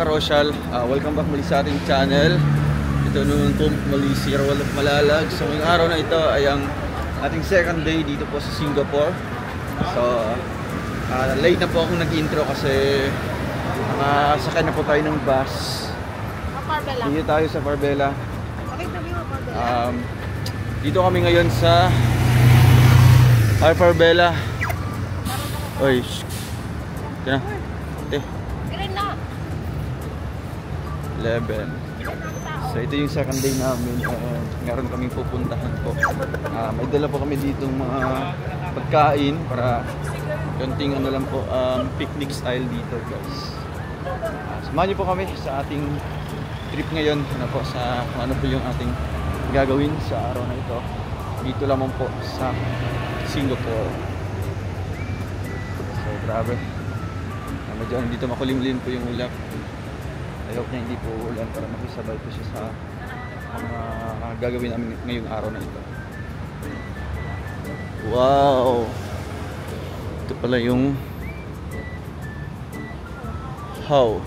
Karosyal, welcome back muli sa ating channel. Ito naman po muli si Raul of Malalag. So ngayong araw na ito ay ang ating second day dito po sa Singapore. So late na po akong nag-intro kasi sakay na po tayo ng bus. Dito tayo sa Farbella. Dito kami ngayon sa Farbella. Oy, ito na. 11. So ito yung second day namin. Meron kaming pupuntahan po. May dala po kami dito mga pagkain para konting ano lang po, picnic style dito, guys. Samahan niyo po kami sa ating trip ngayon. Ano po sa ano po yung ating gagawin sa araw na ito. Dito lamang po sa Singapore. So grabe. Medyo dito makulimlim po yung ulap. I hope na hindi po ulan para makisabay po siya sa mga gagawin namin ngayong araw na ito. Wow! Ito pala yung How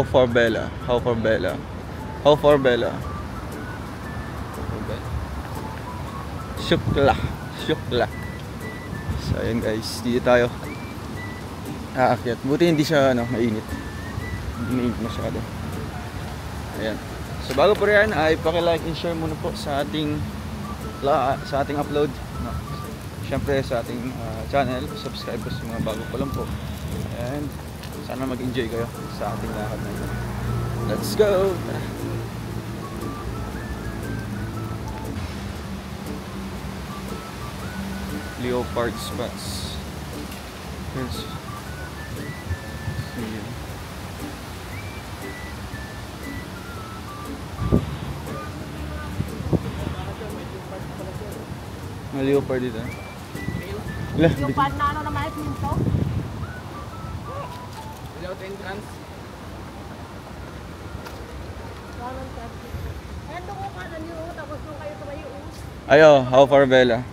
Farbella. Shukla. So ayan guys, dito tayo aakyat. Buti hindi siya mainit. Hindi masyado. Ayan. So bago po yan ay paki-like and share muna po sa ating upload. No. Siyempre sa ating channel, subscribe po sa mga bago pa lang po. And sana mag-enjoy kayo sa ating lahat na ito. Let's go! Leopard spots. Yes. See. Leopard dito. Leopard na ano naman ito nito? Without entrance. Ayan doon ko kanan nyo, tapos doon kayo tumayo. Ayo, How Farbella.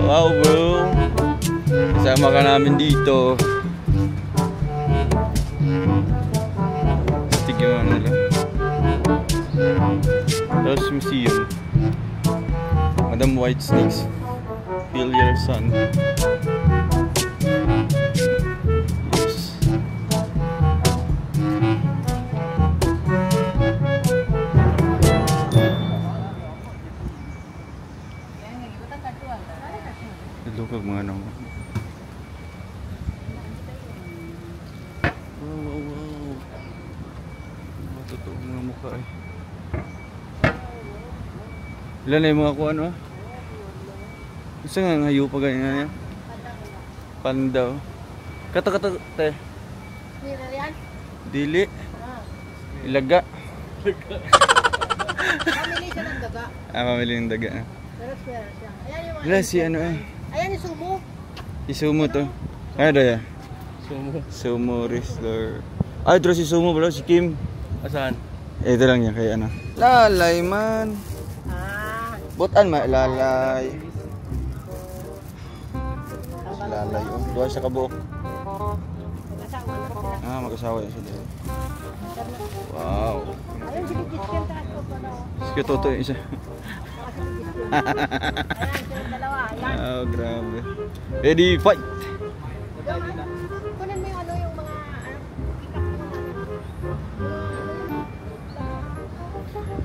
Wow bro, kasama ka namin dito. Tignan mo nila. Rose Museum, Madam Whitesnake's Feel Your Sun. Lukag mga ano. Wow. Matotoo mga mukha eh. Ilan na yung mga kuha ano? Isa nga ngayo pa ganyan niya. Pandaw. Kata-kata te. Dili. Ilaga. Pamili siya ng daga. Pamili ng daga. Pero siya. Ayan yung wala si ano eh. Ayan yung sumo. Isumo to. Ano ya? Sumo wrestler. Ay, ito si Sumo bro, si Kim. Asan? Ito lang niya kay ano. Lalay man. Butan ma lalay. Lalay oh. Duha sa kabuok. Mag-asawa yan sila. Wow. Ayun si Kitchen taas ko pa daw. Sige toto yung isa. Ayan, dalawa. Ayan. Oh, grabe. Ready, fight! Kunin mo yung ano, yung mga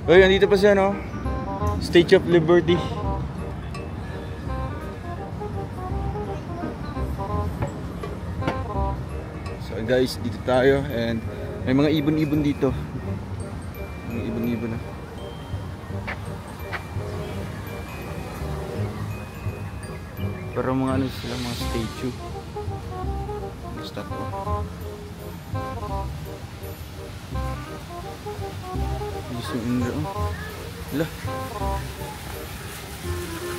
Uy, andito pa siya, no? Statue of Liberty. So guys, dito tayo and may mga ibon-ibon dito. Mga ibon-ibon na. Pero mga ano sila, mga statue. Mga statue. Gusto Indra. Hala.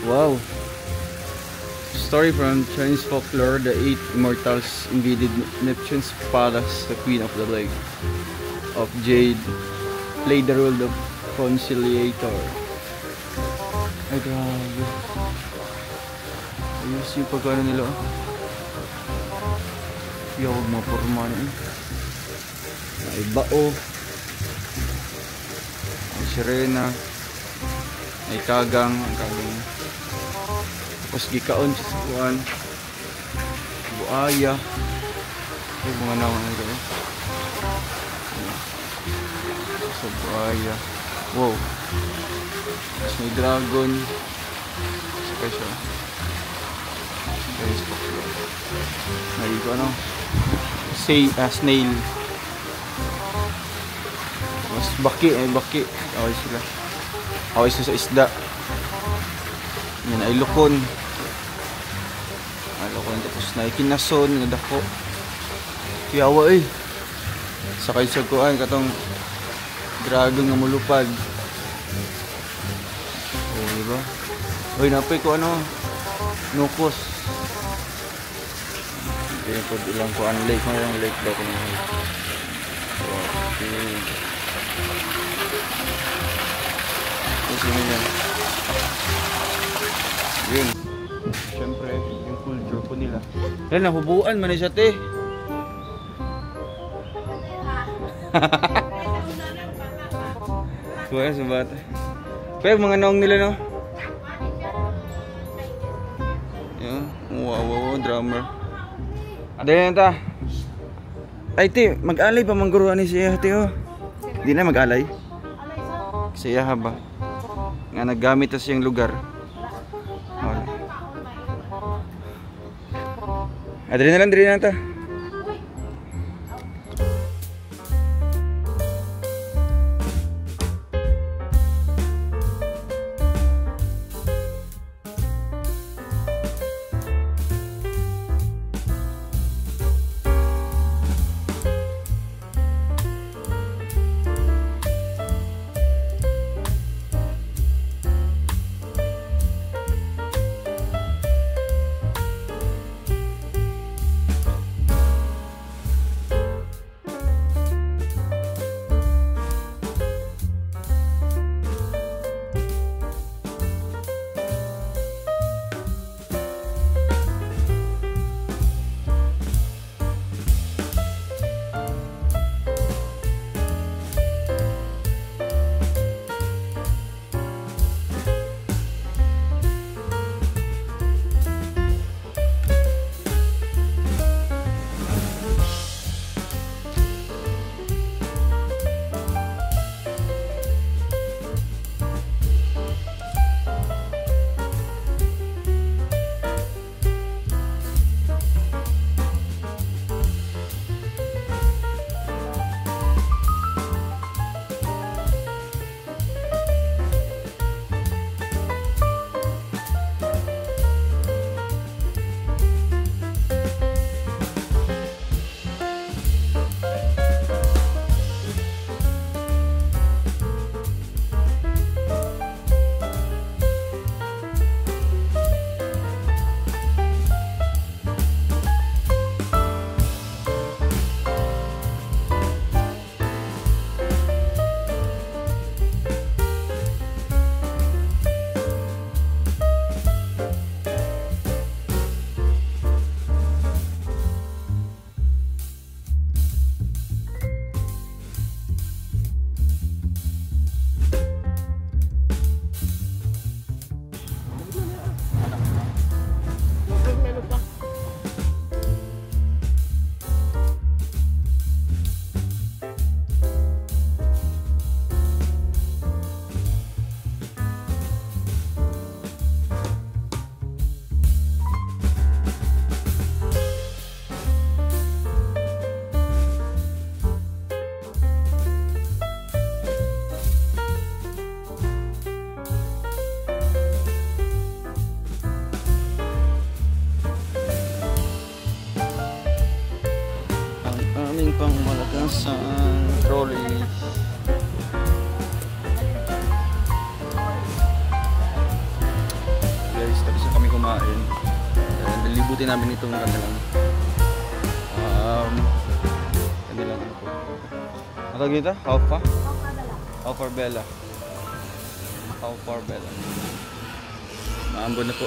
Wow. Story from Chinese folklore, the 8 immortals invaded Neptune's palace. The queen of the lake of Jade played the role of conciliator. Ay, grabe. Ayos yung pagkano nila. Huwag maporma na. May bao. May sirena. May kagang. Ang kagang. Tapos gikaon sa sukuan. Buaya. Ay, mga naman nito. Sa buaya. Wow. Tapos may dragon. Special. Guys, may ko ano. Snail. Mas baki. Baki. Away sila. Away sila sa isda. Yan ay lukon. Tapos na ikinason. Nadako. Tiyawa eh. Sakay sa kuan. Katong dragon nga mulupad. Oh, diba? Uy, napay ko ano. Nukos. Hindi po ilang kuan lake. Mayroong lake daw ko naman. Okay. Tapos yun yan. Yun. Siyempre, yung culture po nila. Yan, nahubuan man siya, te. Kuya sa bata. Pero mga naong nila, no? Yan. Wow, drummer. Dali na ta. Ay, te, mag-alay pa mangguruan ni siya, te, oh. Di na mag-alay. Siya ba? Nga naggamit na siyang lugar. Wala. Dali na ta. Isang trolley. Guys, tapos na kami kumain. Nalibutin namin itong kanilang ano po. Ano tawag dito? How far Bella. Maambon na po.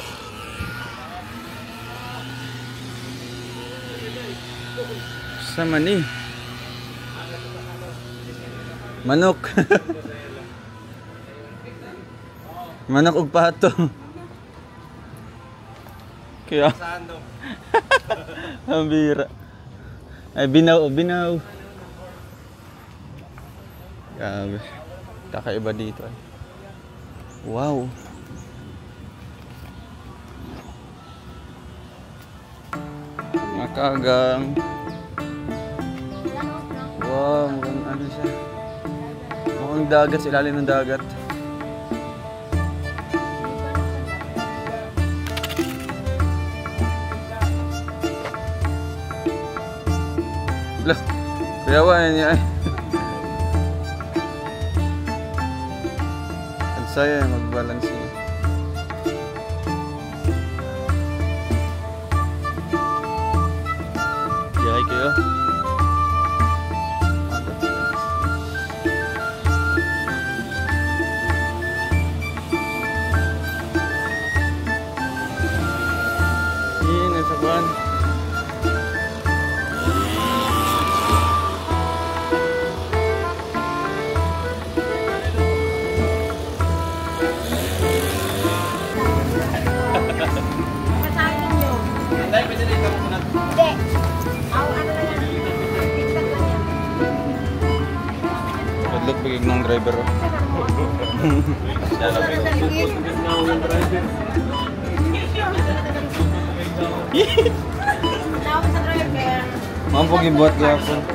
Sama ni manok. Manok ug pato. Kaya ang bira. Ay binaw. Grabe. Kakaiba dito ay. Wow. Makagang. Wow, mukhang ano siya. Mukhang dagat, sa ilalim ng dagat. Lah, kayawan niya ay. Ang saya mag-balance niya. Yay kayo. Ini saban. Look bigig ng driver. Mampu gibuat gapon.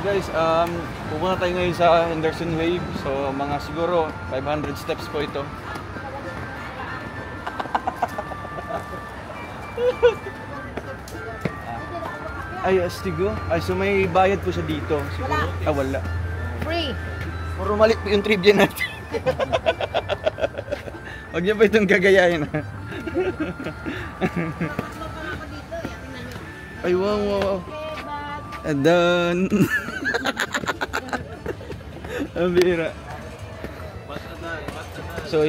Guys, pupunta tayo ngayon sa Henderson Wave. So, mga siguro 500 steps po ito. Ay, astigo. Ay, so may bayad po siya dito. Siguro. Wala. Ah, wala. Free. Puro mali po yung trivia natin. Huwag niyo pa itong gagayahin. Ay, wow. Adan. Ang bira. So,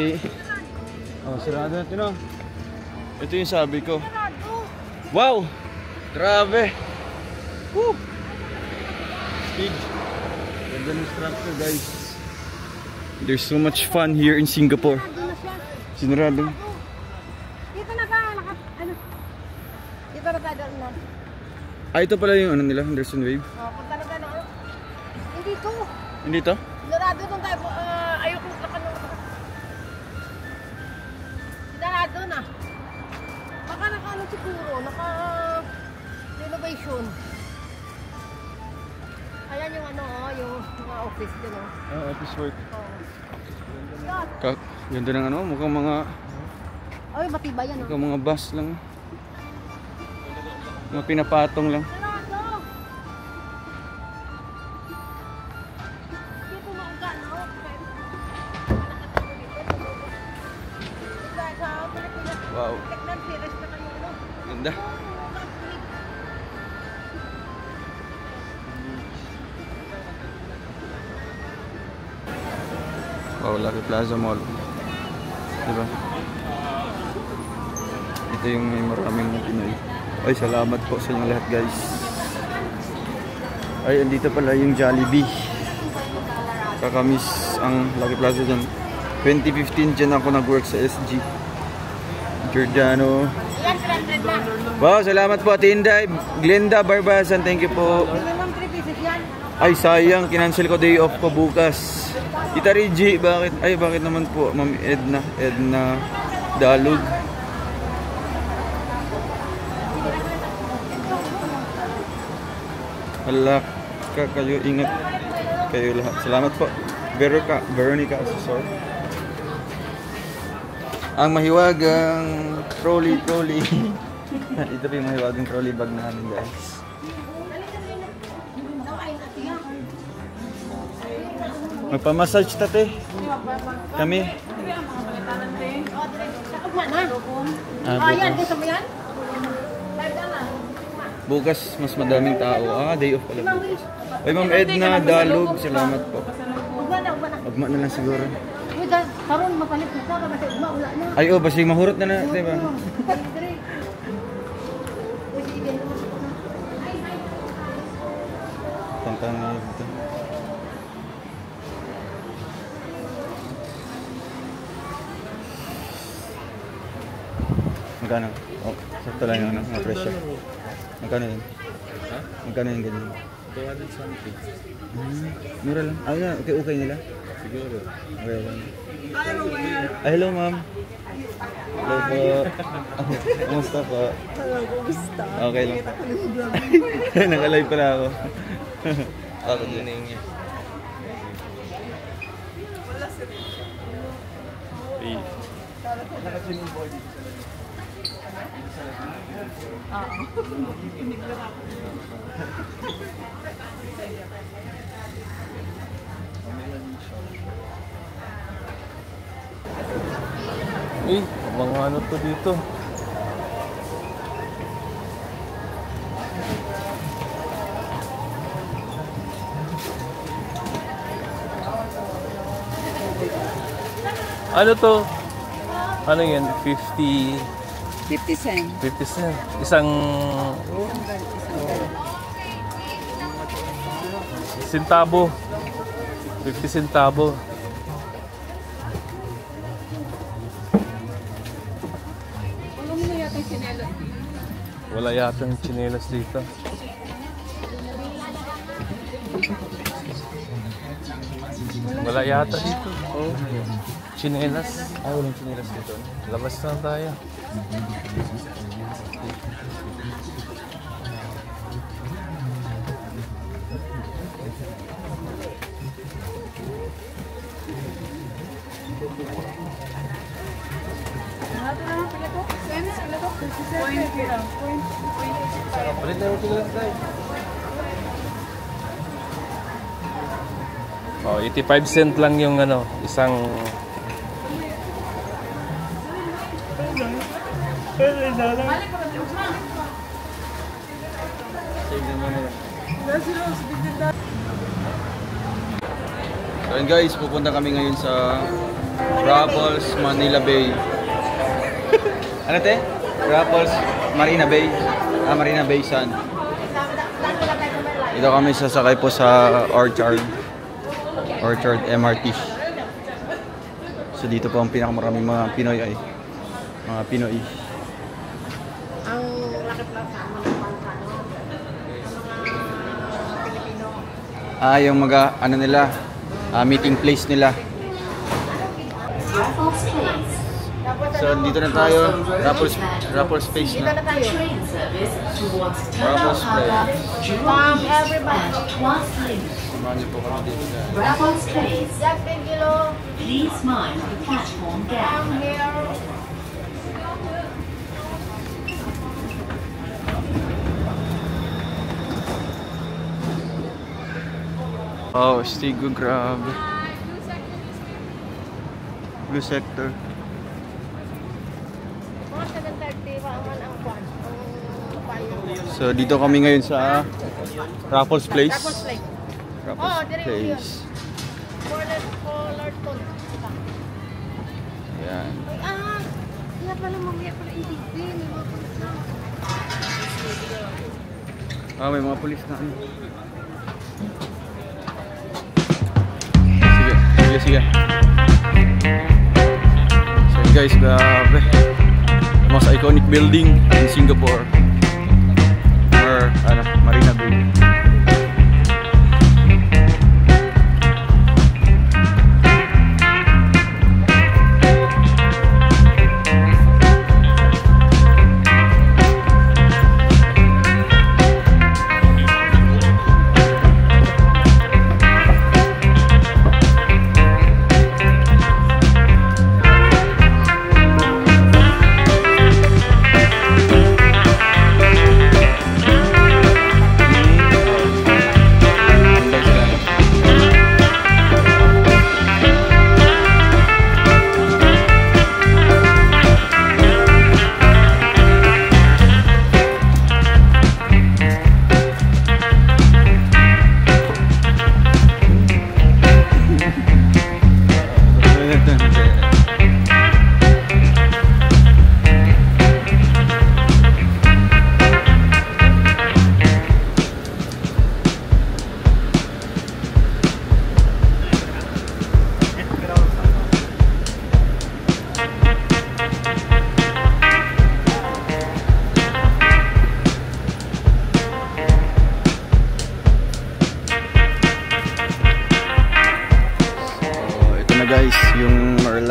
sarado natin o. Ito yung sabi ko. Wow! Grabe! Woo! Speed. Ganda ng structure, guys. There's so much fun here in Singapore. Sinarado. Dito na ka, dito na tayo na. Ah, ito pala yung ano nila, Henderson Wave. Punta na tayo na. Hindi to. Hindi to? Sinarado nung tayo, ayoko sinarado na. Baka naka-ano siguro, naka-renovation. Ayan yung ano, yung mga office din, oh. Ah, office work. Oh. Ganda ng ano, mukhang mga... Ay, matibay yan, oh. Mukhang mga bus lang. Mga pinapatong lang. Sinarado! Dito mauga, no? Wow. Teknan, series na kayo, no? Ganda. Wow, Lucky Plaza Mall. Diba? Ito yung may maraming Pinoy. Ay, salamat po sa inyo lahat, guys. Ay, andito pala yung Jollibee. Kakamiss ang Lucky Plaza dyan. 2015 dyan ako nag-work sa SG. Giordano. Wow, salamat po, Ate Inday. Glenda Barbasan, thank you po. Ay, sayang, kinancel ko day off ko bukas. Tita Reggie, bakit? Ay, bakit naman po, Ma'am Edna Dalug. Hala, kayo, ingat kayo lahat. Salamat po. Veronica Asesor. Ang mahiwagang trolley. Ito po yung mahiwagang trolley bag namin, guys. Magpa-massage tate. Kami. Ayan, gusto mo yan? Bukas mas madaming tao. Day off pala. Ay, Ma'am Edna Dalog, salamat po. Ugma na lang siguro. Karon mapalit na ka kasi ugma wala na. Ay, basta mahurot na na, di ba? Tantang ito. Magkano? Oh, sakto lang yung mga presyo. Magkano yun? Ha? Magkano yung ganyan? 200 something. Mura lang. Yeah. Okay nila? Siguro. Okay lang. Hello, ma'am. Hello po. Kumusta po? Kumusta? Okay lang. Naka-live pala ako. Ako din na niya. Mga ano to dito? Ano to? Ano yan? 50 50 cents. 50 cent. Isang centavo. 50 centavo. Wala yata yung tsinelas dito. Wala yata dito. Oh. Tsinelas. Walang sinilas dito. Labas na tayo. Palit na rin lang tayo. Oh, 85 cent lang yung ano, isang So yun guys, pupunta kami ngayon sa Raffles Manila Bay. Ano te? Raffles Marina Bay. Marina Bay Sand. Dito kami sasakay po sa Orchard MRT. So dito po ang pinakamaraming mga Pinoy ay mga Pinoy. Ang lakit lang sa mga Pilipino. Yung mga ano nila, meeting place nila. So dito na tayo, Raffles Place Dito na. na tayo. Raffles Place. Everybody. Samahan niyo po kami dito guys. Raffles Place. Jack Pengilo. Please mind the platform gap. I'm here. Oh, Stigo, grabe. Blue sector. Mga 7:30 pa ang kwan. Ang payo. So dito kami ngayon sa Raffles Place. Raffles Place. Raffles dire Place. Colorton. Yan. Kaya pala mamaya pala itigil. May mga pulis na ano. Sige. So guys, grabe. Most iconic building in Singapore. Or Marina Bay.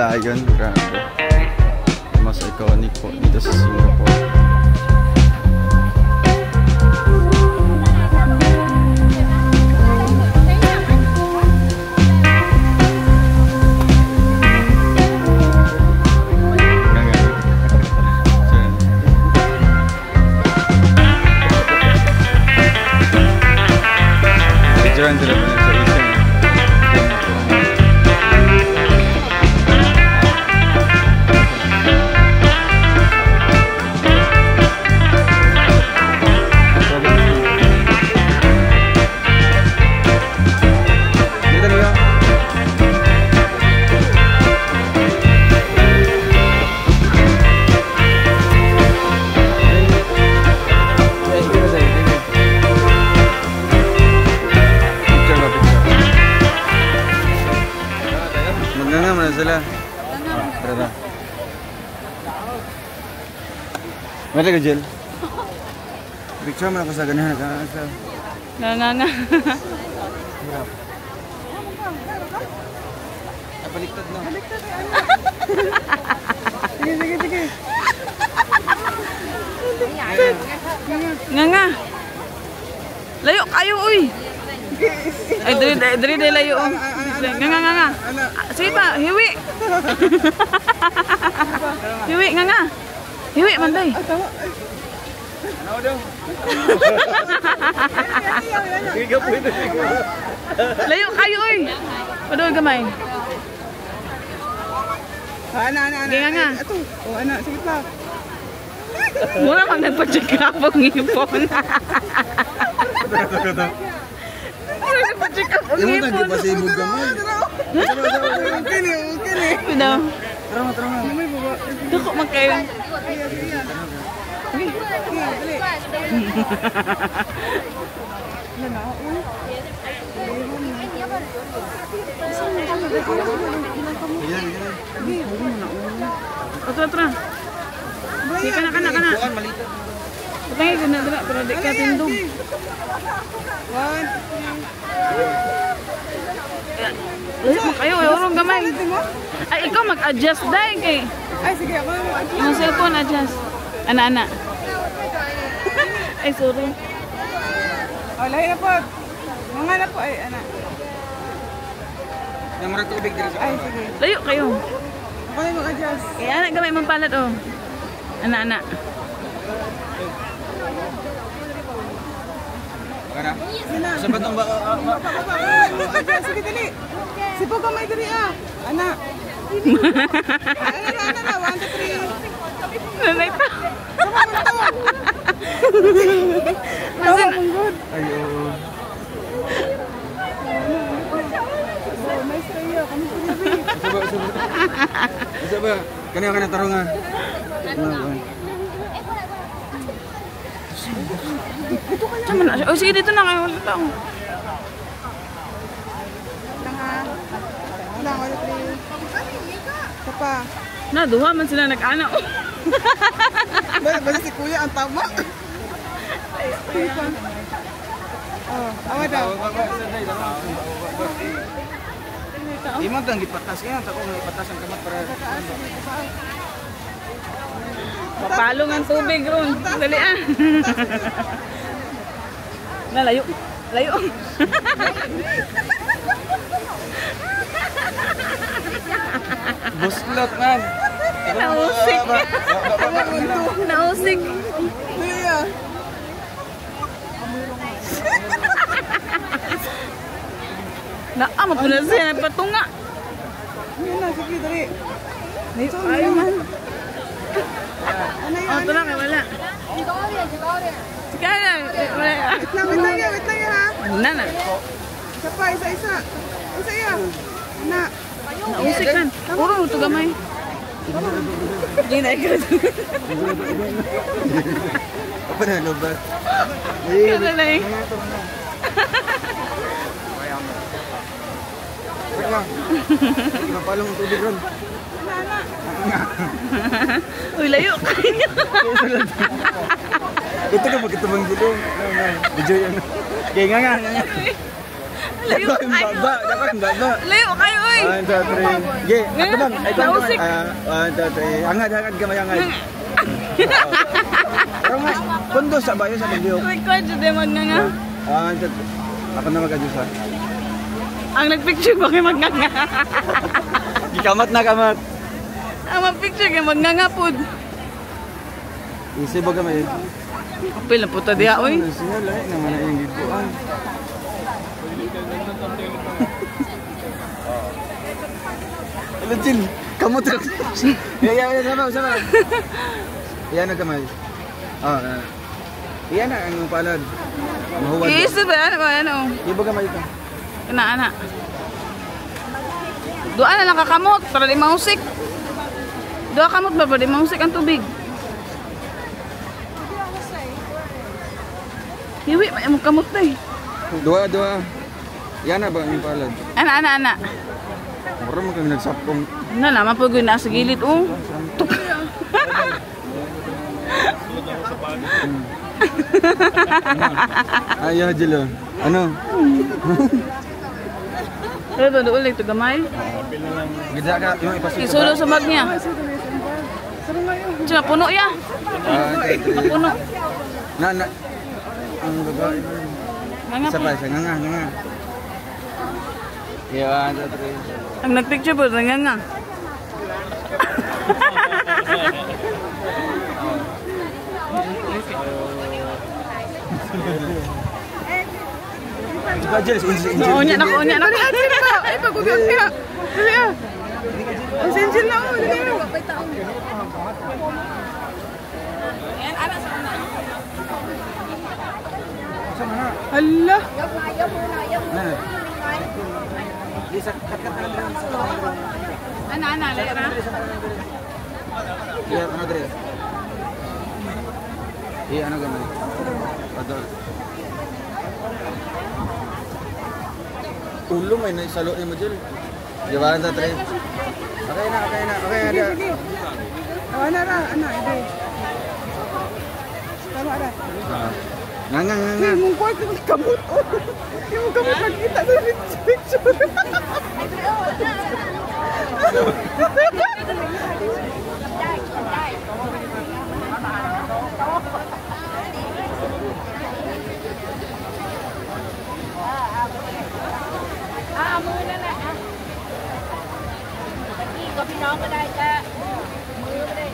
Lion, grabe. Mas iconic po dito sa Singapore. Picturean sila po sa isang. Sila. Tara. Mari ka, Jel. Picture mo ako sa ganahan. Nga. Baliktad na. Sige. Nga. Layo kayo, uy. Ay, dari layo. Nga. Sige pa, hiwi. Hiwi, nga. Hiwi, manday. Ano daw? Layo kayo, uy. Padoy gamay. Ana. Nga. Ito. Oh, ana, sige pa. Mura mag nagpa-check up ang ipon. Nagpa-check up ang Yung ipon. tadi pasibog ka mo. Okay. Pinaw. Tara mo. Dako man kayo. Tara. Sige, kana. Patay ka na dala, pero di ka tindong. 1, 2. Layo mo kayo, urong gamay. Ay, ikaw mag-adjust dahil kay. Ay, sige, ako na mo. Yung cellphone adjust. Ana. Ay, sorry. Oh, lahi na po. Mga na po. Ay, ana. Yung marag tubig dito sa Ay, sige. Layo kayo. Ako na mag-adjust. Eh, anak gamay mong palat, oh. Ana. Para. Sina. Sabat ang Mag-adjust, sige, dali. Sipo ka may dali, ah. Ana. Ana, 1, 2, 3. Nanay pa. Sama mo na to. Tawa mong good. Ayo. Oh, nice kayo. Kami po rin. Sabat. Kanya tarungan. Tama na siya. Oh, sige, dito na kayo. Wala lang. Wala, 1, 2, 3. Isa pa. Duha man sila nag-ana. Basta si kuya ang tama. Oh, awa daw. Imag ang gipatas kaya tako nga ipatas ang kamat para Papalong ang tubig, Ron. Dali, ah. Layo. buslot man. Nausik. Nausik. Kuya. Naamot mo na siya. Patunga. Yun na, sige, dali. Ayaw man. Ano yun? Oh, ito lang. Wala. Sige na. Wala. Wait lang yan, ha? Nana. Isa pa, isa. Isa yan. Na. Nausik kan. Puro ito gamay. Hindi na ikaw. Apa na lobat? Kaya na eh. Mapalong ang tubig ron. Uy, layo kayo. Ito ka magkitabang dito. Video yan. Kaya nga. Layo kayo. Baba. Layo kayo, oy. 1, 2, 3. Ge, ato bang. Ito ang Nausik. 1, 2, 3. Hangad gamay hangad. Pero nga, kundo sa bayo sa pagdiok. Record sa demon nga nga. 1, 2, 3. Ako na mag-adjust ha. Ang nagpicture ba kayo magnganga? Gikamat na kamat. Ang magpicture kayo magnganga po. Isi ba gamay? Kapil na puta diya, oy. Siya lahi naman na yung gituan. Legend, kamu tuh. Ya sama. Iya na kamay. Oh, iya na ang palad. Mahuwad. Iisa ba? Ano ba? Ano? Iba kamay ito. Ana. Doa na lang kakamot para di mahusik. Doa kamot ba para di mahusik ang tubig? Hiwi, may mong kamot na eh. Dua. Iya na ba ang palad? Ana. Mura mo kami nagsapong. Na naman po na sa gilid, oh. Tuk. Ayaw, Jilo. Ano? Pero doon ulit, ito gamay. Gida ka, yung ipasok. Isulo sa bag niya. Siya, puno ya. Puno. Na. Ang babae. Nga Isa po. pa, isa. Nga. Yeah, 1, 2, 3. Ang nagpicture po, nga. Unya na. Angel na. Ay, pagkugang niya. Dali ah. Ang angel na ako. Dali ah. Hala. Ana, lera. Iya, ano dre? Iya, ano gamay? Padol. Ulo may naisalo ni mo dyan. Jawaran sa tre. Okay na. Okay, ada. Ana. Ide. Tama na. Nga. Yung mong kwarto ng kamot. Yung mong kamot nakita sa picture. Muna na. Cóพี่น้องก็ได้จ้ะมือก็ได้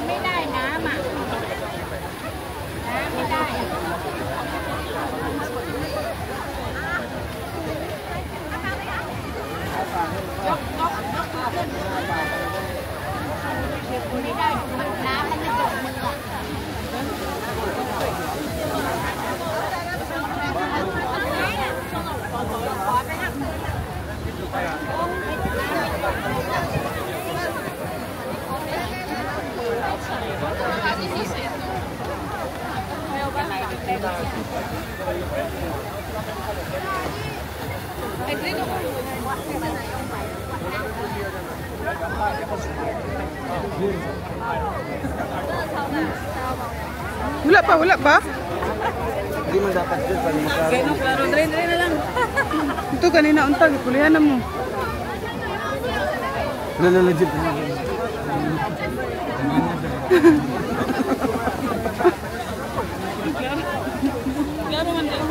ไม่ได้น้ำอ่ะน้ำไม่ได้ ไม่ได้น้ำมันไม่จบมืออ่ะ Wala pa? Hindi man dapat dyan pag Okay, no, klaro. Dre na lang. Ito kanina untag, kulihan na mo. Legit. Klaro man din.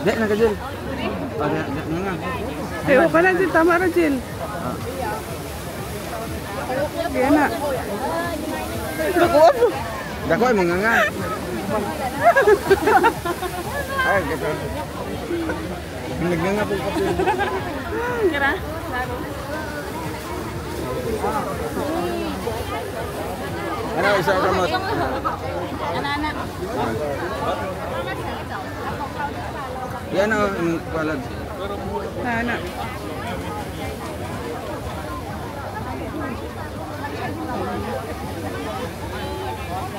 Dek na ka dyan. Nga. Ayo pa na dyan, tama na dyan. Kaya na. Dako ay mga nga. Ay, gata. Nagnanga po kasi. Kira? Ano, isa kamot. Ana. Yan o, palad. Ana.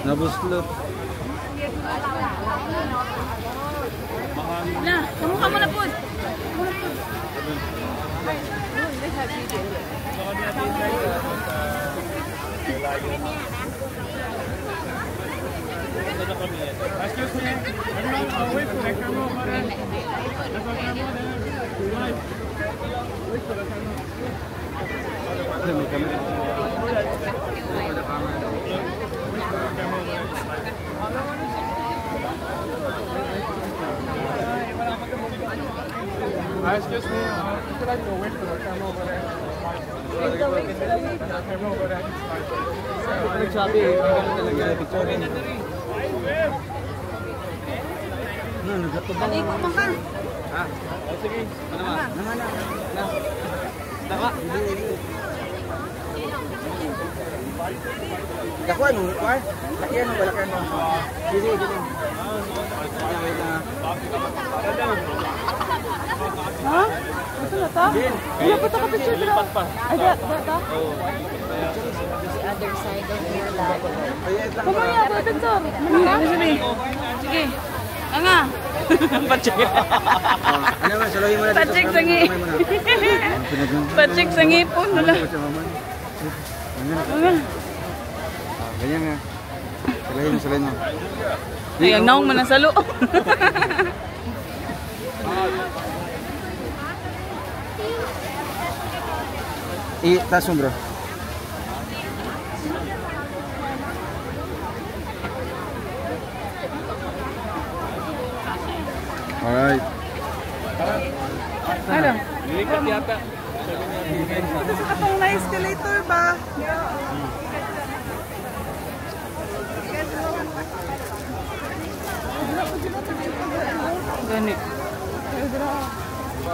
Nabuslot. Na, kamukha mo na po. Excuse me. I'll wait for the camera over there. There's a camera there. Wait for the excuse me. Would you like to wait for the camera over there? The camera over there. Naligo mo ka. Sige. Ano ba? Daka. Dako ano? Kuan? Laki ano balak ano? Dili. Ha? Ito na ta? Wala pa ta ka picture dito. Ay, da. Other side of your life. Kumaya, da picture. Sige. Anga. Patsik. Ano man, saluhin mo na dito. Patsik sa ngi. Patsik sa ngipon. Wala. Ganyan nga. Saluhin mo. Ay, ang naong manasalo. Taas mo bro. Alright. Ano? Likat yata. Atong na escalator ba? Gani.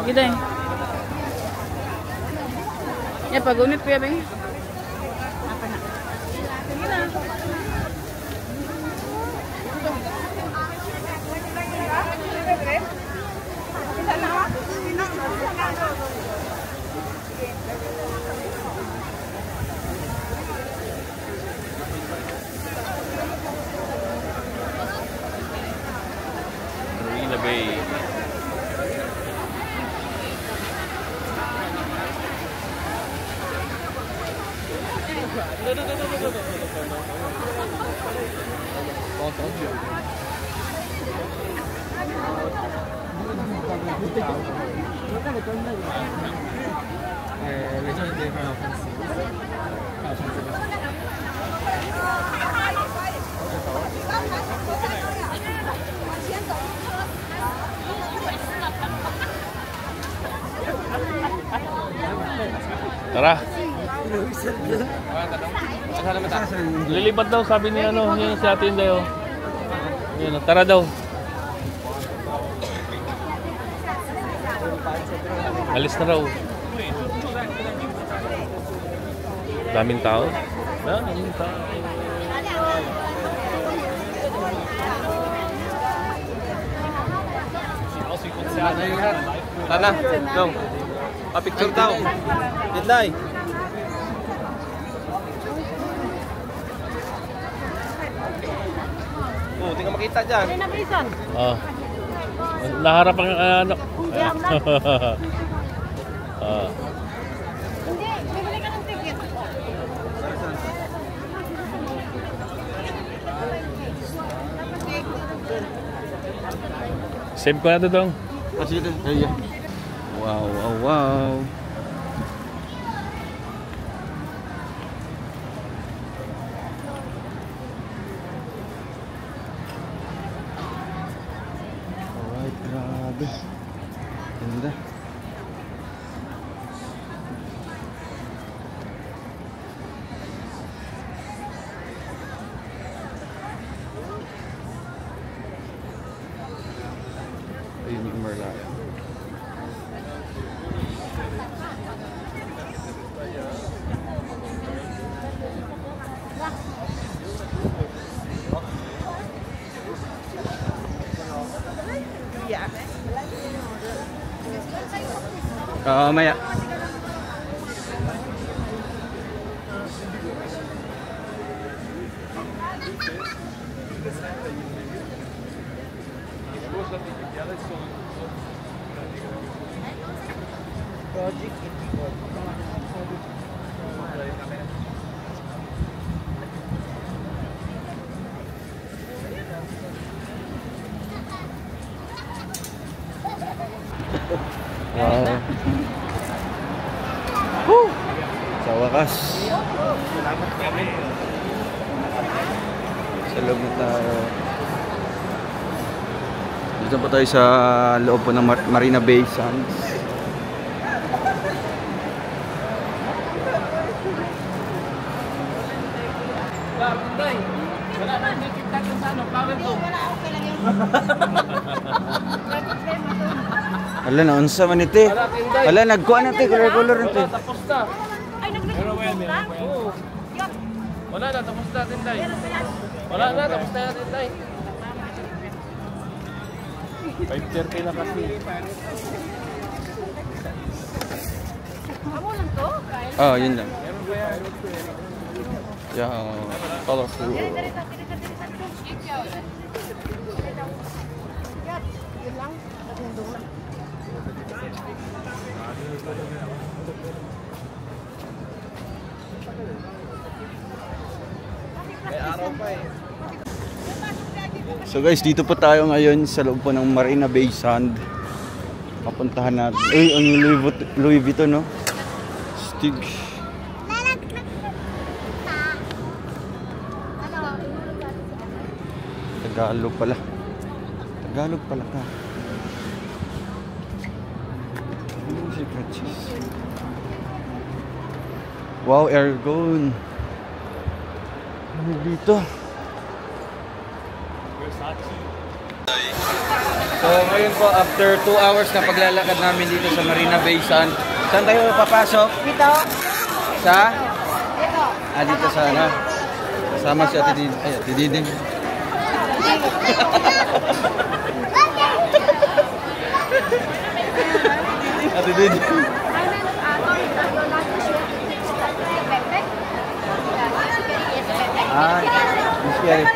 Gida. Ya pagunit kuya ba? Marina Bay. Tara. Lilipat daw sabi ni ano, yun si Ate Inday oh. Yun, tara daw. Alis na raw. Daming tao. Daming tao. Tana, dong. Picture daw. Inday. Oh, tingnan makita diyan. Oh. Naharap ang ano. Ah. Hindi, bibili ka ng ticket. Save ko na ito dong. Sige, sige. Wow, wow, wow. Alright, grabe. Ganda. Ayun yung Merlion. Maya. Yeah, let's go. Wow. Woo! Sa wakas. Sa loob na tayo. Dito po tayo sa loob po ng Marina Bay Sands. Wala na, nakikita ko sa ano, power to. Ala na, unsa man ite? Ala, nagkuha na ite, color na ite. Tapos na. Ay, nag-record ka? Oo. Wala na, tapos na, Tinday. Wala na, tapos na, Tinday. 5:30 na kasi. Amo lang to? Oh, yun lang. Yeah, colorful. Yun lang. Nagundong lang. So guys, dito po tayo ngayon sa loob po ng Marina Bay Sand. Papuntahan natin. Uy, ang Louis Vuitton, no? Stig. Tagalog pala. Tagalog pala ka. Si Francis. Wow, aircon. Ano dito? So ngayon po, after 2 hours na paglalakad namin dito sa Marina Bay Sand, saan tayo papasok? Dito? Sa? Dito. Dito sa ano? Kasama si Ate Diding. Ay, Ate Diding. Ate Diding. Miss Kerry.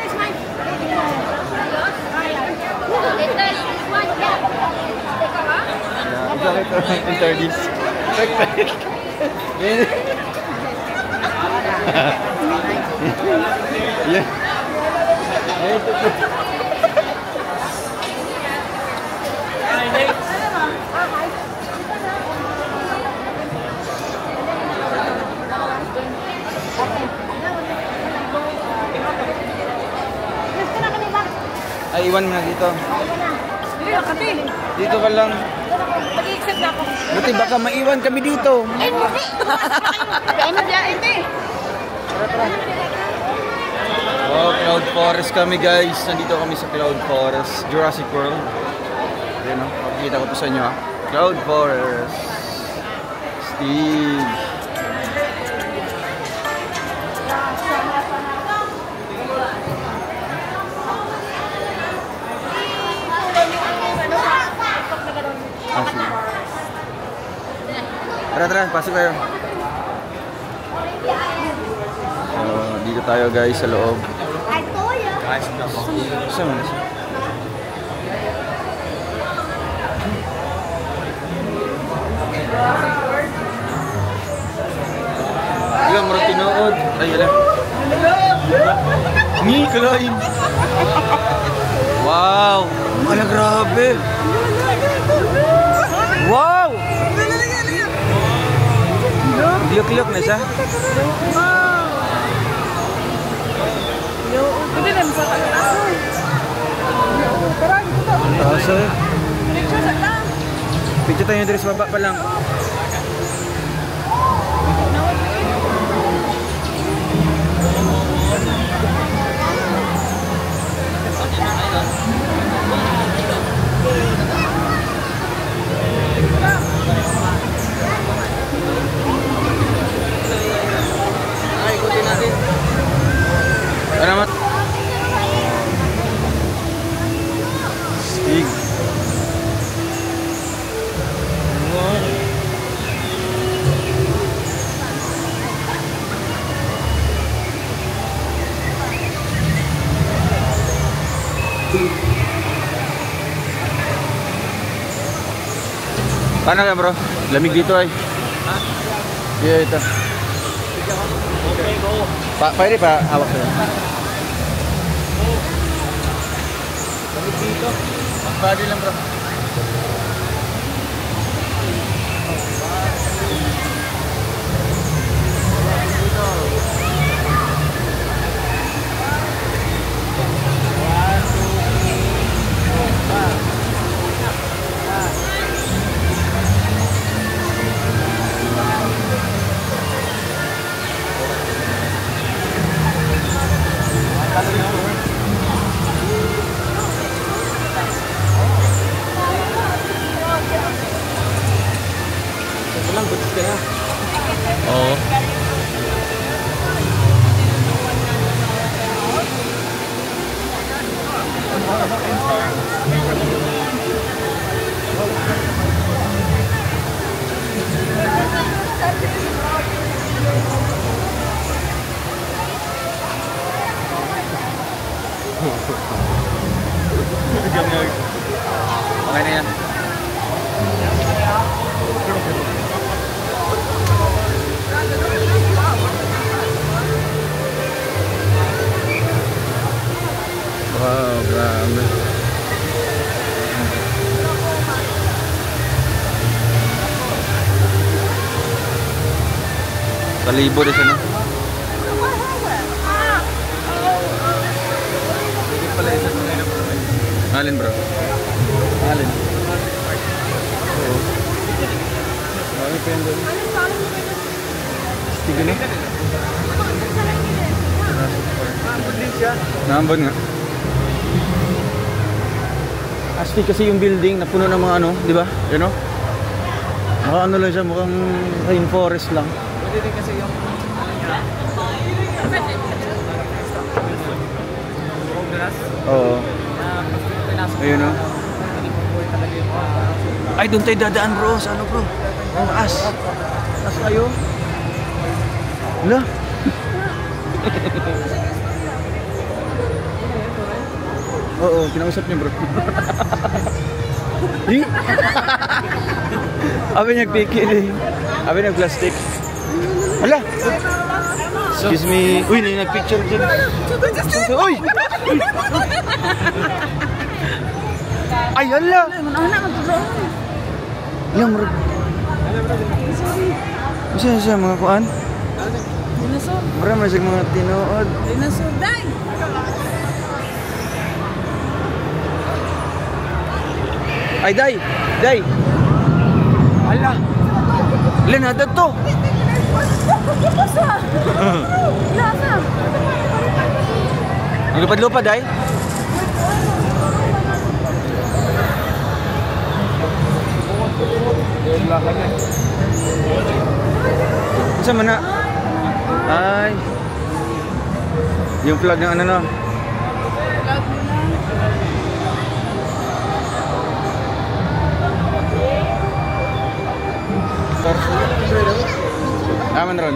Bakit introduce? Yeah. Ay, iwan mo na dito. Dito ka lang. Mag-i-accept na ako. Buti baka maiwan kami dito. Ay, hindi. Ano dyan, hindi. Oh, Cloud Forest kami guys. Nandito kami sa Cloud Forest, Jurassic World. Ayan o, pakikita ko po sa inyo ha. Cloud Forest. Steve. Tara, pasok tayo. So, dito tayo guys sa loob. Ay, toya. Saan mo na siya? Ilang mura tinood. Ay, wala. Ni, kalain. Wow! Ala, grabe. Wow! Liok-liok na siya. Pwede lang sa tayo. Picture tayo dari sa baba pa lang. Ikutin natin. Salamat. Stig. Paano ka bro? Lamig dito ay. Yeah, ito. Pwede pa hawak sa'yo. Lamig dito. Body lang bro. Oo. Okay na yan. Wow, grabe. Talibo din siya, no? Alin, bro? Alin? Oo. Marami pa yan doon. Stigo na? Naambon nga. Astig kasi yung building, napuno ng mga ano, di ba? You know? Maka ano lang siya, mukhang rainforest lang. Pwede din kasi yung Oo. Ayun o. Ay, doon tayo dadaan bro. Sa ano bro? Oh, as kayo. Wala. Oo, kinausap niya bro. Abi nagpikil eh. Abi nagplastic. Wala. Excuse me. Uy, nagpicture dyan. Uy! Ay, ala! Alam mo. Kasi siya mga kuan? Dinosaur. Marami siya mga tinood. Dinosaur, day! Ay, day! Day! Ala! Ilan na to? Lasa! Lasa! Lupad-lupad ay? Isa man na? Ay. Yung flag ng ano no? Aman ron.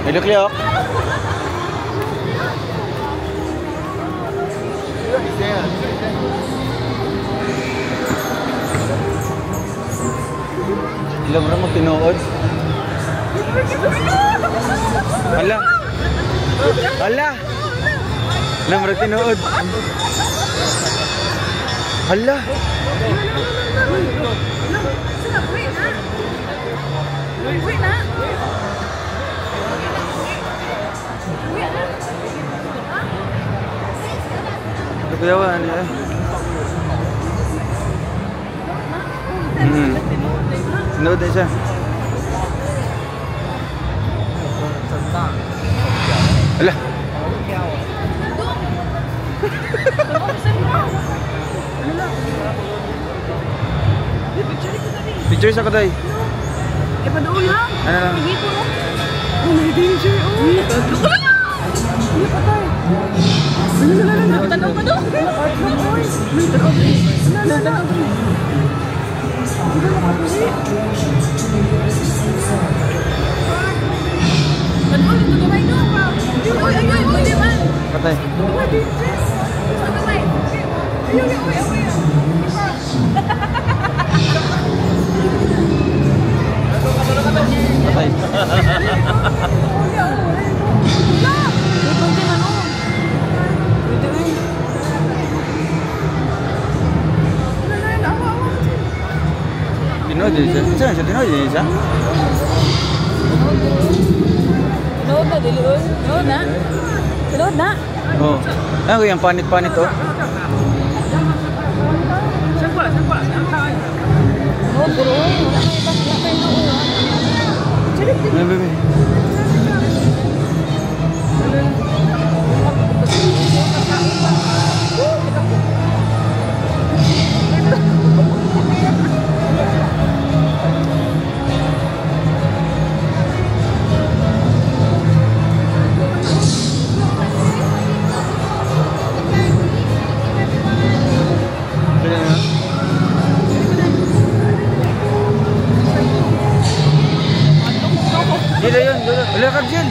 Hello, Cleok. Ilang mo magtinood? Hala! Hala! Ilang mo magtinood? Hala! Wait na! Kayawan ya. Sunod na siya. Ala. Picture sa kaday. Eh, padoon lang. Ano lang? Dito no? Oh, may DJ. Oh, ano patay? Tanaw ka doon. Patay. Tinood din siya. Saan siya? Tinood din siya? Tinood na, dilion. Tinood na. Tinood na. Oo. Ano yung panit-panit oh? Tinood, bro. Wala kayo ba? Wala kayo na. Ano, bebe? Gila yun, gila. Wala ka dyan.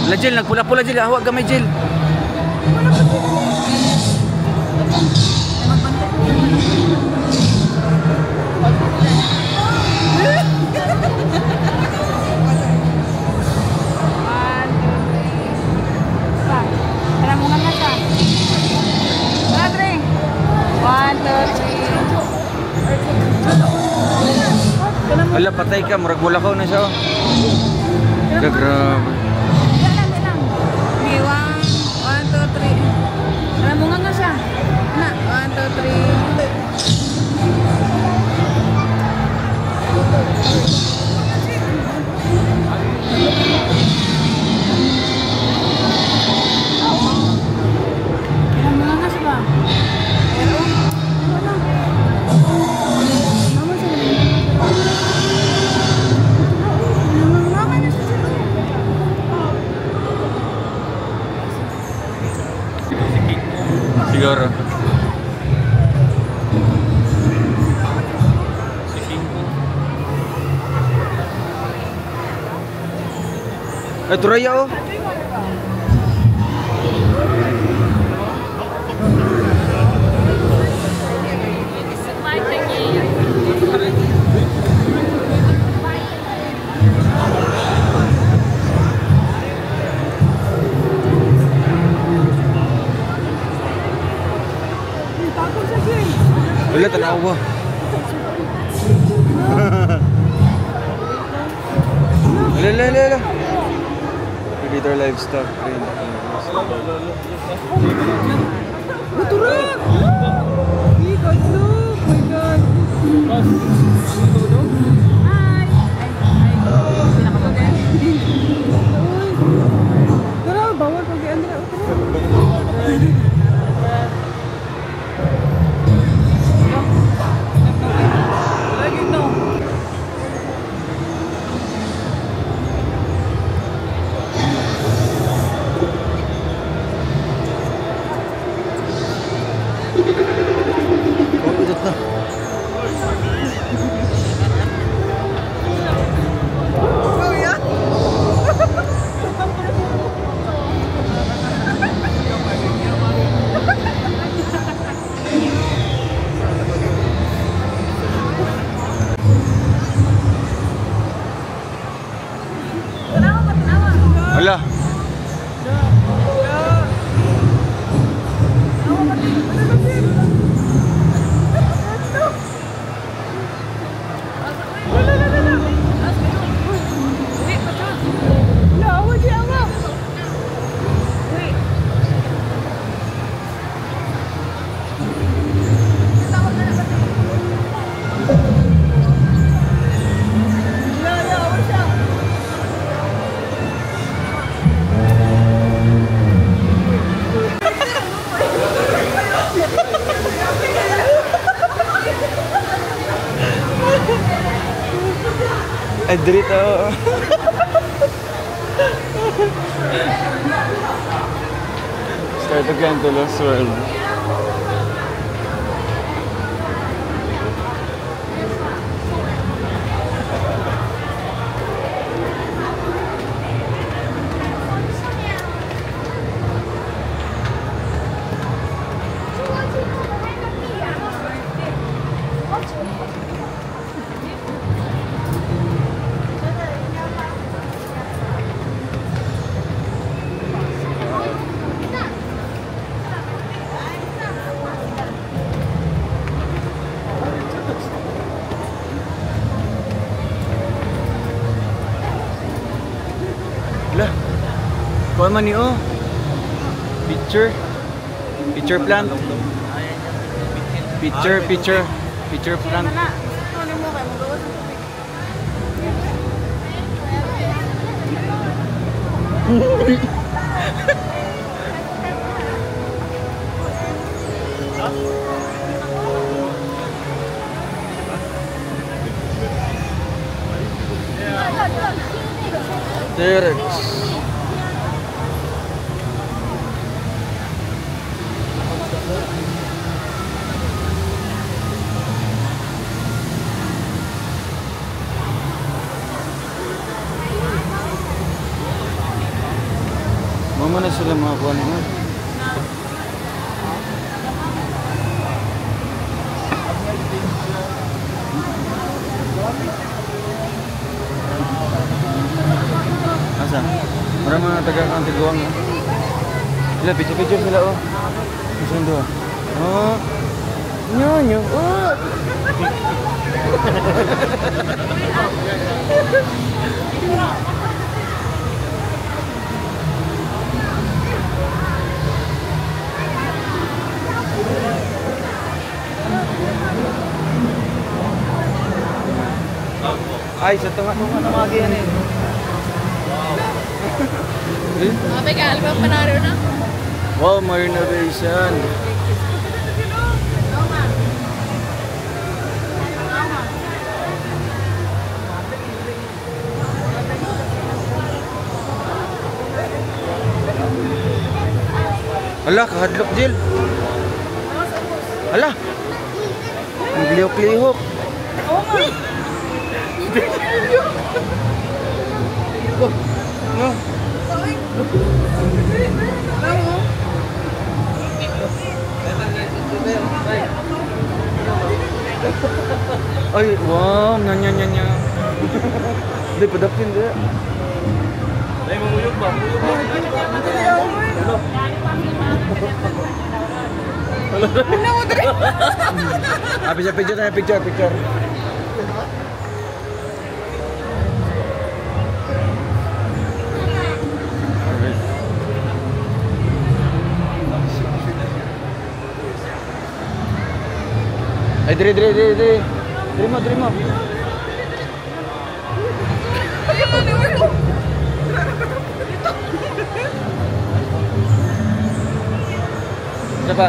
Wala Jill, nagpula-pula Jill. Hawag gamay Jill. Wala, patay ka. Murag bulakaw na siya. Grabe. Okay, 1, 2, 3. Alam mo nga siya. Na, 1, 2, 3. Alam mo nga siya. Siguro. Ito raya oh. Wala, tanaw ba? Lala. Predator livestock. Naturang! My God, look! My God! Hi! Tara, bawal pag Andrea. Lagi no. Udot na. Wala. Adrito. Start again to Lost World. Kuha man ni oh. Picture. Picture plant. Picture plant. T-Rex. Mama na sila mga kuha naman. Asa? Marami mga taga-kang tiguang. Sila, picture sila oh. Isang doon. Oh. Nyo. Oh. Ay, sa tunga-tunga na mga ganyan eh. Sabi ka, albang panaro na. Wow, may renovation. Hala, kahadlok, Jill. Hala. Ang glihok-lihok. No. Ay, wow, nanya. Hindi, padapin dia. Ay, mamuyog ba? Picture. Ay, diri. Terima. Siapa?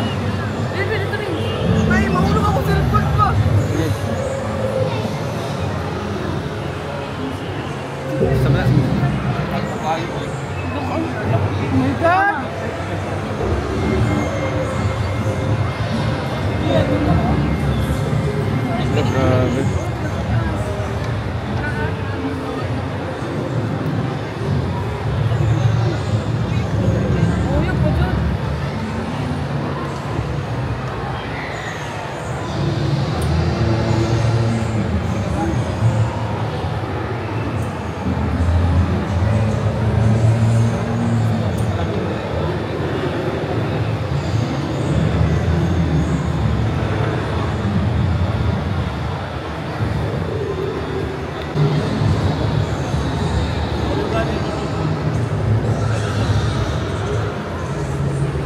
Ay, mahulog ako sa report ko. Sige. Sama na. Oh my God! Grabe.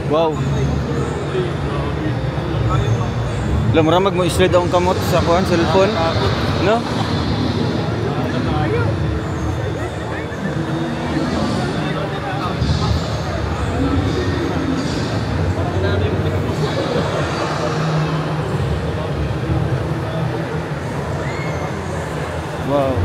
Wow. Lamramag mo slide ang kamot sa kuan cellphone, no? Wow.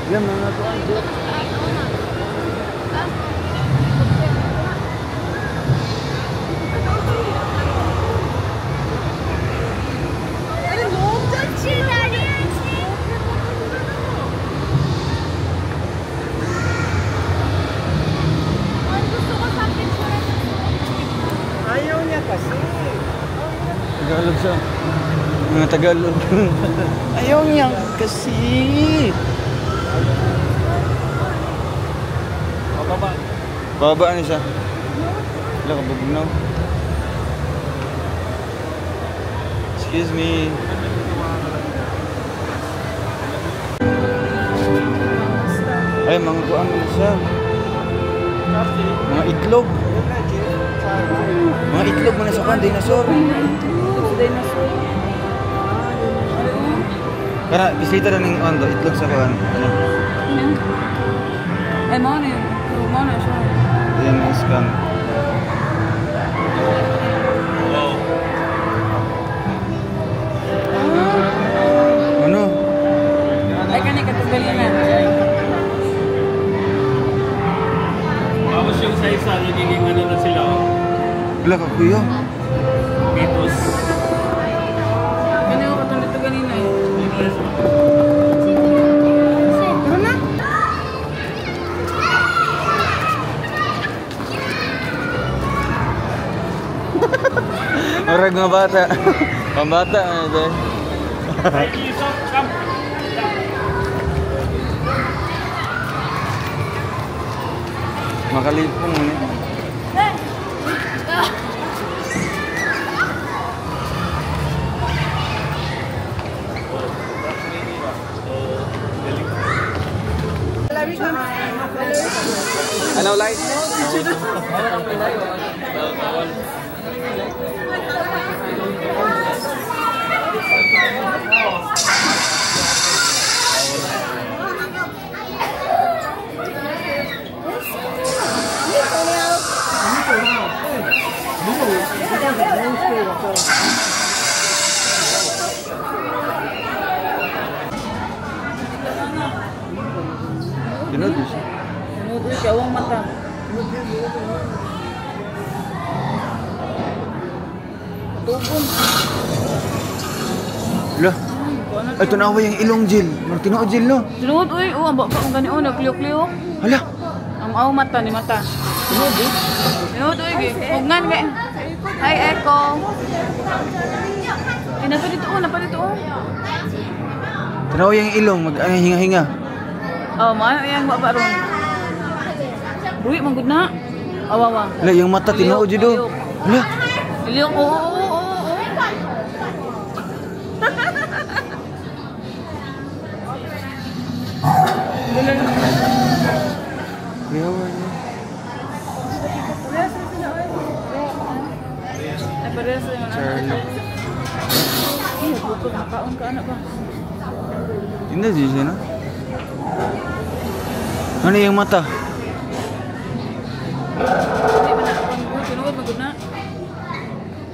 Hala mga kuan dito. Ayaw niya kasi. Tagalog siya. Mga Tagalog. Ayaw niya kasi. Baba ni siya. Wala ka bubugnaw. Excuse me. Ay, mga kuan mo na siya. Mga itlog. Mga itlog mo na sa kan, dinosaur. Dinosaur. Kaya, bisita na ng ondo, itlog sa kan. Ano? Ay, mo na yun. Mo na siya. Yan, scan. Ano? Ay, kani katugali na. Tapos yung sa isa, nagiging ano na sila. Wala ka kuya. Pitos. Kani ko katulad ito ganina eh. Tara na. Marag mga bata. Pambata. Makalipong mo niya. Ano light? Gano'n din siya. Nudo siya, awang mata. Tukon. Lah. Ay, tunawa yung ilong Jill. Tinood Jill, no? Tinuod, uy. Oo, ang baka ang gani. Oh, nagkliyo-kliyo. Hala. Ang awang mata ni mata. Tinuod, eh. Tinuod, uy. Hugngan, kaya. Hi, Echo. Ay, napa dito, oh. Napa dito, oh. Tunawa yung ilong. Hinga-hinga. Oh, maayo yang baba ron. Buwi manggod na. Awawa. Lah, yung mata tinood Jill, do. Hala. Liyok, oo. Yawa niya. Ay, parehas na yun. Charlie. Ay, buto, makaon ka anak ba? Hindi din siya, no? Ano yung mata? Hindi ba na? Tinuod, manggod na.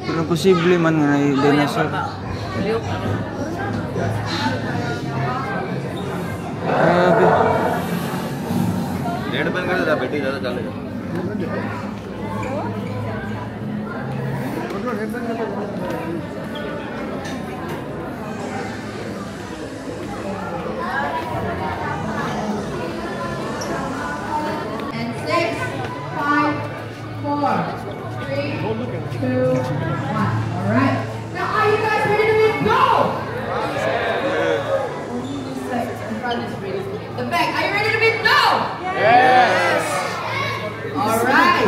Pero posible man nga na dinosaur. Liyok. Grabe. डेढ़ बन कर था बेटी ज़्यादा चलेगा And 6, 5, 4, 3, 2, 1. All right. Now, are you guys ready to go? The back. Are you ready to beat? No. Yes. All right.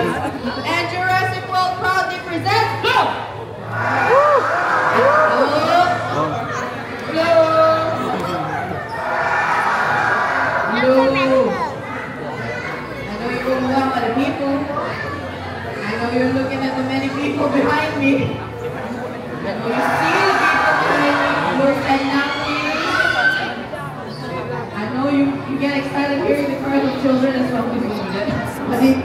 And Jurassic World proudly presents go. I know you're overwhelmed by the people. I know you're looking at the many people behind me. I know you see the people behind me. You're announcing. I know you get excited hearing the cries of children as well. But it,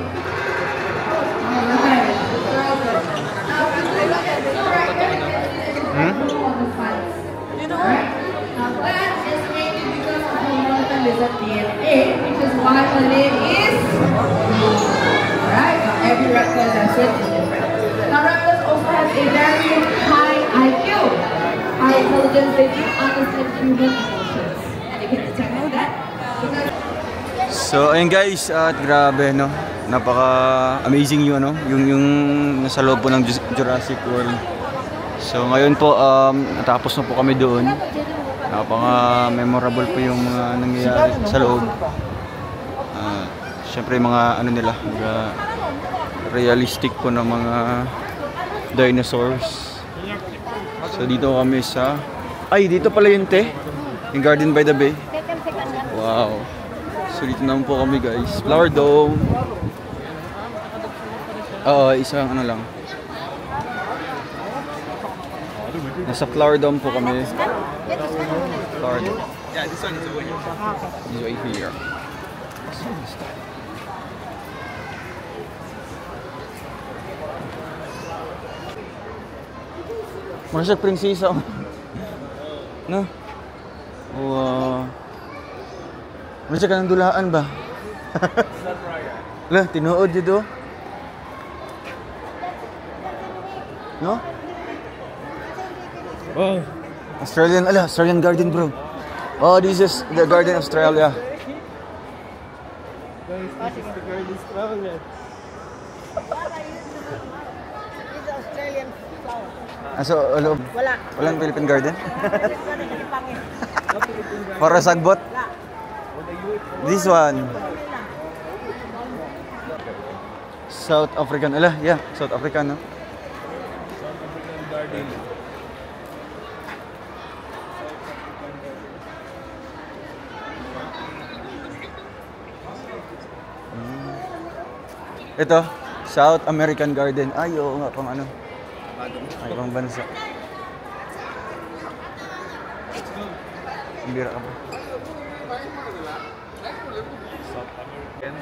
all right. Now that is mainly because of the molecule is at DNA, which is why the name is. Alright, now every reptile has certain different. Now reptiles also have a very high IQ, high intelligence. They do understand human emotions, and you can detect that. So ayun guys, at grabe no. Napaka-amazing yung ano, yung nasa loob po ng Jurassic World. So ngayon po natapos na po kami doon. Napaka-memorable po yung mga nangyayari sa loob. Siyempre mga ano nila, realistic po na mga dinosaurs. So dito kami sa... Ay, dito pala yun, te. Yung Garden by the Bay. Wow. So dito naman po kami, guys. Flower Dome. Oo, isang ano lang. Nasa Flower Dome po kami. Flower Dome. Yeah, this one is over here. This way here. Masya prinsesa. No? Wow. Masya ka ng dulaan ba? Lah, tinuod dito. No? Oh. Australian Garden, bro. Oh, this is the Garden of Australia. Guys, this is the Garden of Australia. So, Wala. walang Philippine Garden? Para sagbot? This one. South African. Yeah, South African, no? South African Garden. Ito, South American Garden. Ay, oo nga, pang ano. Ay, pang bansa. Bira ka ba? South American.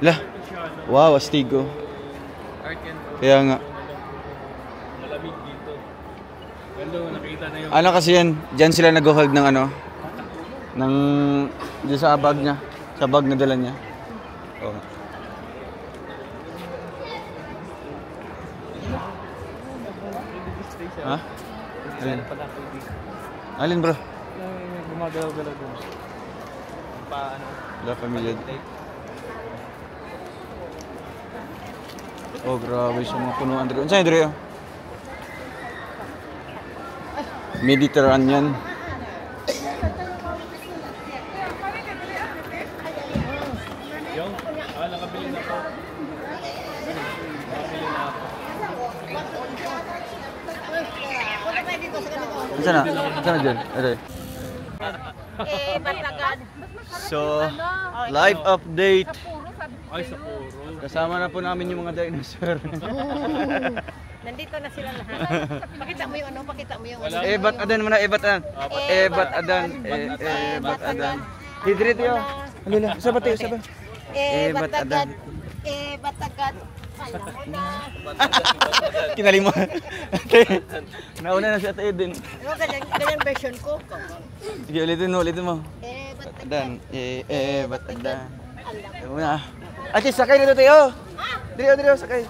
Lah. Wow, astigo. Kaya nga. Malamig dito. Ganda, nakita na yung... Ano kasi yan? Diyan sila nag-hold ng ano? Ng... Diyan sa bag niya. Sa bag na dala niya. Oh. Ha? Alin? Alin, bro? Gumagalaw-galaw doon. Paano? La Familia. Oh, grabe siya mga punuan dito. Saan yun, Mediterranean. Yung? Nakabili na ako. Nakabili na ako. Saan na? Saan na dyan? Ito. So, live update. Ay, sa puro. Kasama na po namin yung mga dinosaur. Nandito na sila lahat. Pakita mo yung ano, pakita mo yung ano. Ebat adan muna, ebat adan. Ebat adan. Ebat adan. Hidrit yo. Alila, sabat tayo, sabat. Ebat adan. Ebat agad. Alam mo na. Kinali mo. Nauna na si Ate Eden. Ganyan version ko. Sige, ulitin mo. Ebat Adan. Ebat adan. Alam mo na. Ate, sakay na tayo. Dito, sakay.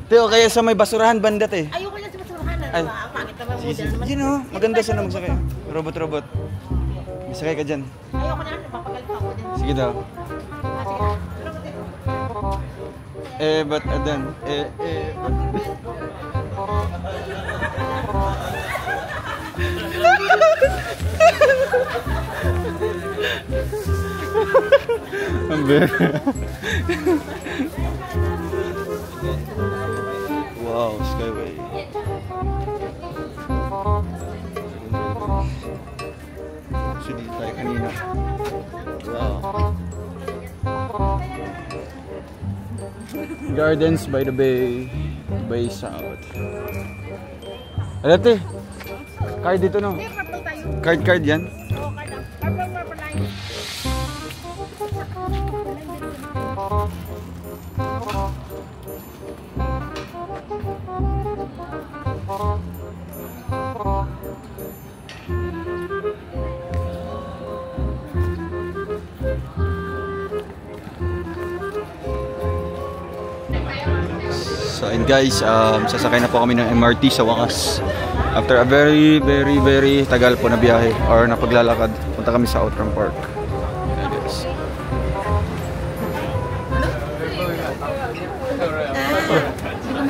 Teo, kaya sa may basurahan bandat eh. Ayoko lang sa basurahan. Ay. Ang pangit naman mo Sige, dyan. sige. Maganda siya na magsakay. Robot. May sakay ka dyan. Ayoko na, papagal pa ako dyan. Sige daw. Ebat adan. Amber. Wow, Skyway. So dito tayo kanina. Wow. Gardens by the Bay. Bay South. Alate. Card dito no. Card yan. So and guys, sasakay na po kami ng MRT sa wakas. After a very tagal po na biyahe or na paglalakad, punta kami sa Outram Park. Ayan guys.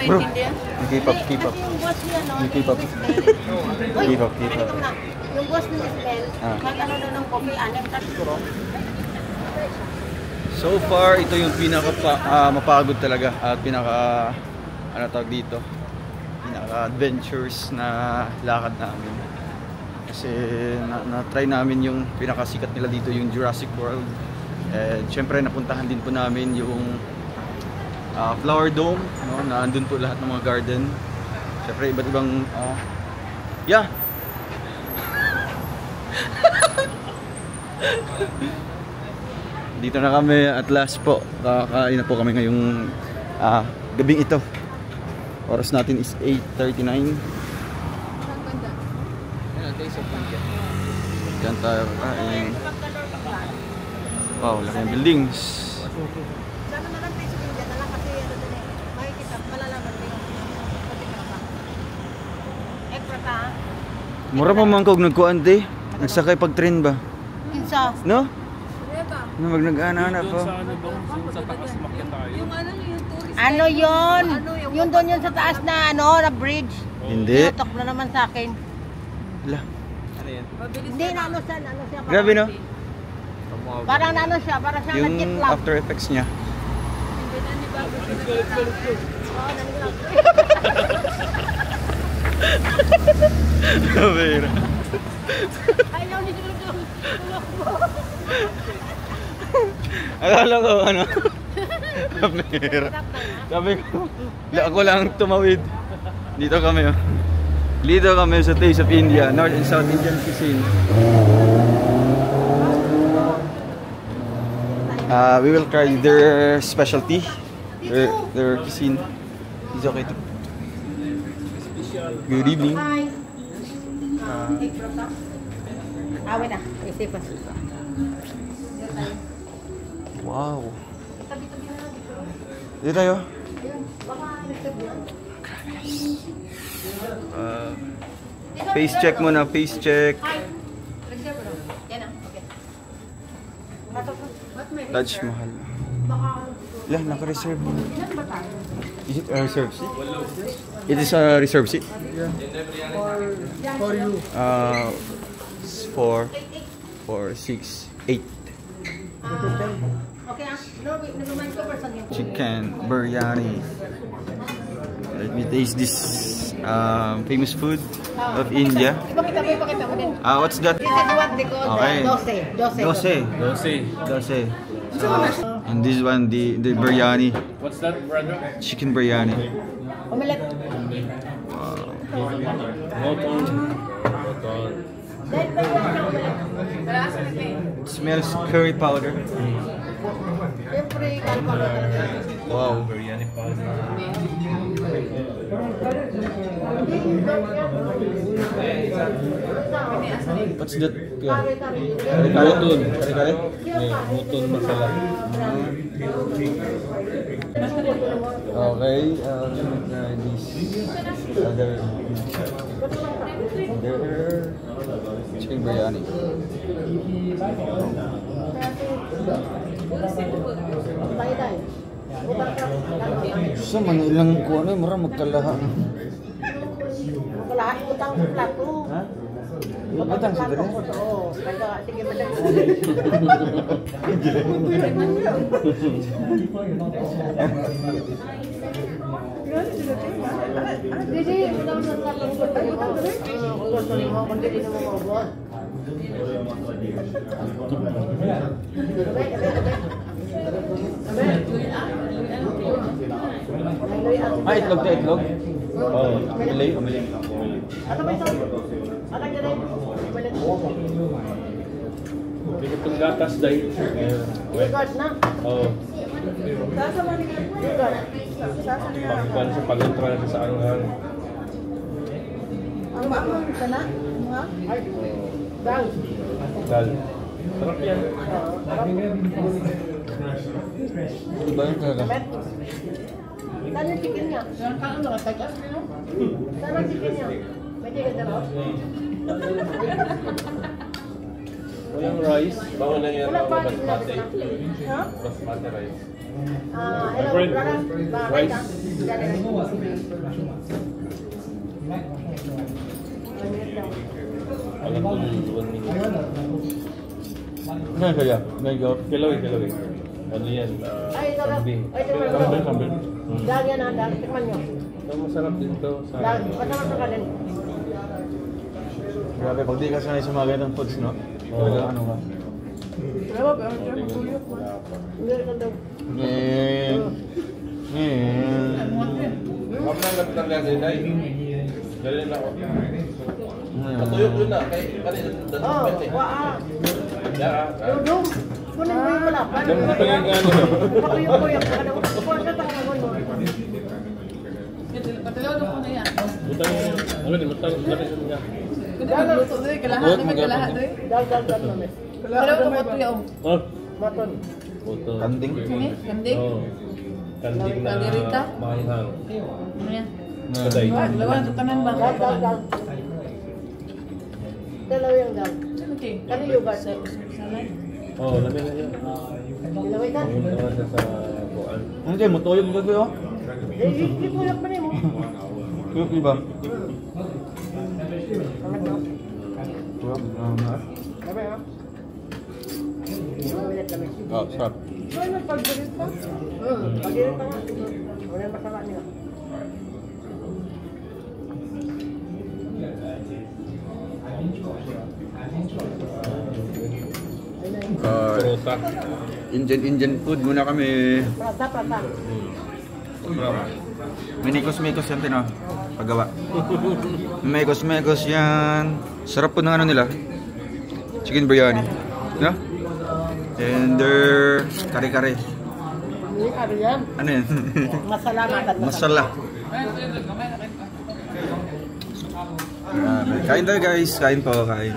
Bro, keep up. Yung boss ni Isabel, mag-ano na ng coffee, anim tatlo. So far, ito yung pinaka mapagod talaga at pinaka dito, pinaka adventures na lakad namin. Kasi na-try namin yung pinakasikat nila dito, yung Jurassic World. And syempre napuntahan din po namin yung Flower Dome, no? Na andun po lahat ng mga garden. Syempre iba't ibang yeah. Dito na kami at last po. Kakain na po kami ngayong gabing ito. Oras natin is 8:39. Diyan tayo kakain. Wow, laki ng buildings. Mura pa man kog nagkuan di. Nagsakay pag train ba? Insa. No? No, nag-ana po. Sa taas makita tayo. Ano yun? Yun doon yun sa taas na ano, na bridge. Hindi. Tutok na naman sa akin. Wala. Hindi na ano siya. Grabe no? Parang na ano siya, parang siya Yung nag-jet lang. after effects niya. Grabe. Ayaw ni Dudong. Akala ko ano? Kamera. Sabi ko, ako lang tumawid. Dito kami oh. Dito kami sa Taste of India, North and South Indian cuisine. We will try their specialty, their cuisine. It's okay too. Good evening. Hi. Wait na. Isip pa. Wow. Dito tayo. Face check muna, face check. Taj Mahal. Lah, naka-reserve. Is it a reserve seat? It is a reserve seat? Yeah. For you. 4, 6, 8. Chicken biryani. Let me taste this famous food of India. What's that? This is what they call Dosa. And this one, the biryani. What's that, brother? Chicken biryani. Omelette. It smells curry powder. Wow. Biryani powder. What's that? Mutun. Mutun masala. Okay, this other chicken biryani. So, man ilang kuha na, mura magkalaha. Magkalaha, utang sa plato. Ha? Utang sa dere? Oo, kaya sige madali. Jadi, utang sa plato. Sorry mo, kundi di mo mabuhat. Itlog na itlog? Oo, umili. Ano ba ito? Ano ganyan? Hindi ko itong gatas dahil. Record na? Oo. Record. Pakipan sa pagontra na sa anghang. Ang maamang sana? Mga? Dal. Dal. Sarap yan. Iba yung talaga. Saan yung chicken niya? Saan yung chicken niya? May chicken na ba? Walang rice. Bawal lang yan. Wala pa. Basmati. Ha? Basmati rice. Hello, brother. Rice. Alam ko 1 minute. Ano kaya? Medyo. Kiloy. Ano yan? Kambing. Kambing. Dagyan na, tikman nyo. Masarap din to. Masarap ka din. Grabe, pag di ka sanay sa mga ganang foods, no? Ano ka? Huwag na nagtanggal din ay. Dali na ako. Patuyok yun na. Kanina dati. Dudong. Kunin mo yung malapan. Patuyok-tuyok ka na. Kunin ka tayo mo. Patulog ko na yan. Butang yun. Ano din, butang niya. Kundi magluto doy, kalahat na may kalahat doy. Dal namin. Pero kamoto yaw. Oh. Maton. Buto. Kanding? Kani? Kanding? Oh. Kanding na Kalderita? manghang. Ano yan? Kaday. Lawan, tutanan ba? Dal. Dalaw yung dal. Okay. Kani yugat. Salad. Oh, labi na yun. Dalawitan. Pumunta na siya sa buwan. Ano kayo? Mutuyog mo kayo? Hindi ko yak pa rin mo. Tuyog iba? Kamat mo. Tuyog. Sabi ha? Mawilit kami. Oh, sarap. Pagdirit pa nga. Wala yung masama nila. Pruta. Indian food muna kami. Prata. Minikos-mikos yan, Tino. Paggawa. Mekos-mekos yan. Sarap po ng ano nila. Chicken biryani. No? And their kare-kare. Hindi ka rin yan. Ano yan? Masalamatan. Masala. Kain tayo guys. Kain po, kain.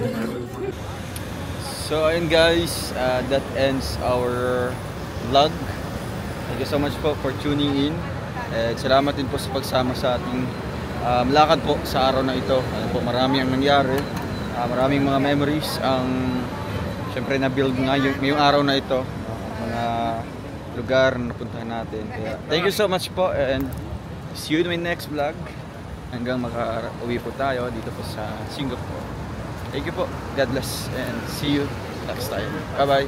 So ayun guys, that ends our vlog. Thank you so much po for tuning in. At salamat din po sa pagsama sa ating lakad po sa araw na ito. Po, marami ang nangyari. Maraming mga memories ang syempre na-build ngayong araw na ito. Mga lugar na napuntahan natin. Kaya, thank you so much po and see you in my next vlog. Hanggang maka-uwi po tayo dito po sa Singapore. Thank you po. God bless and see you next time. Bye-bye.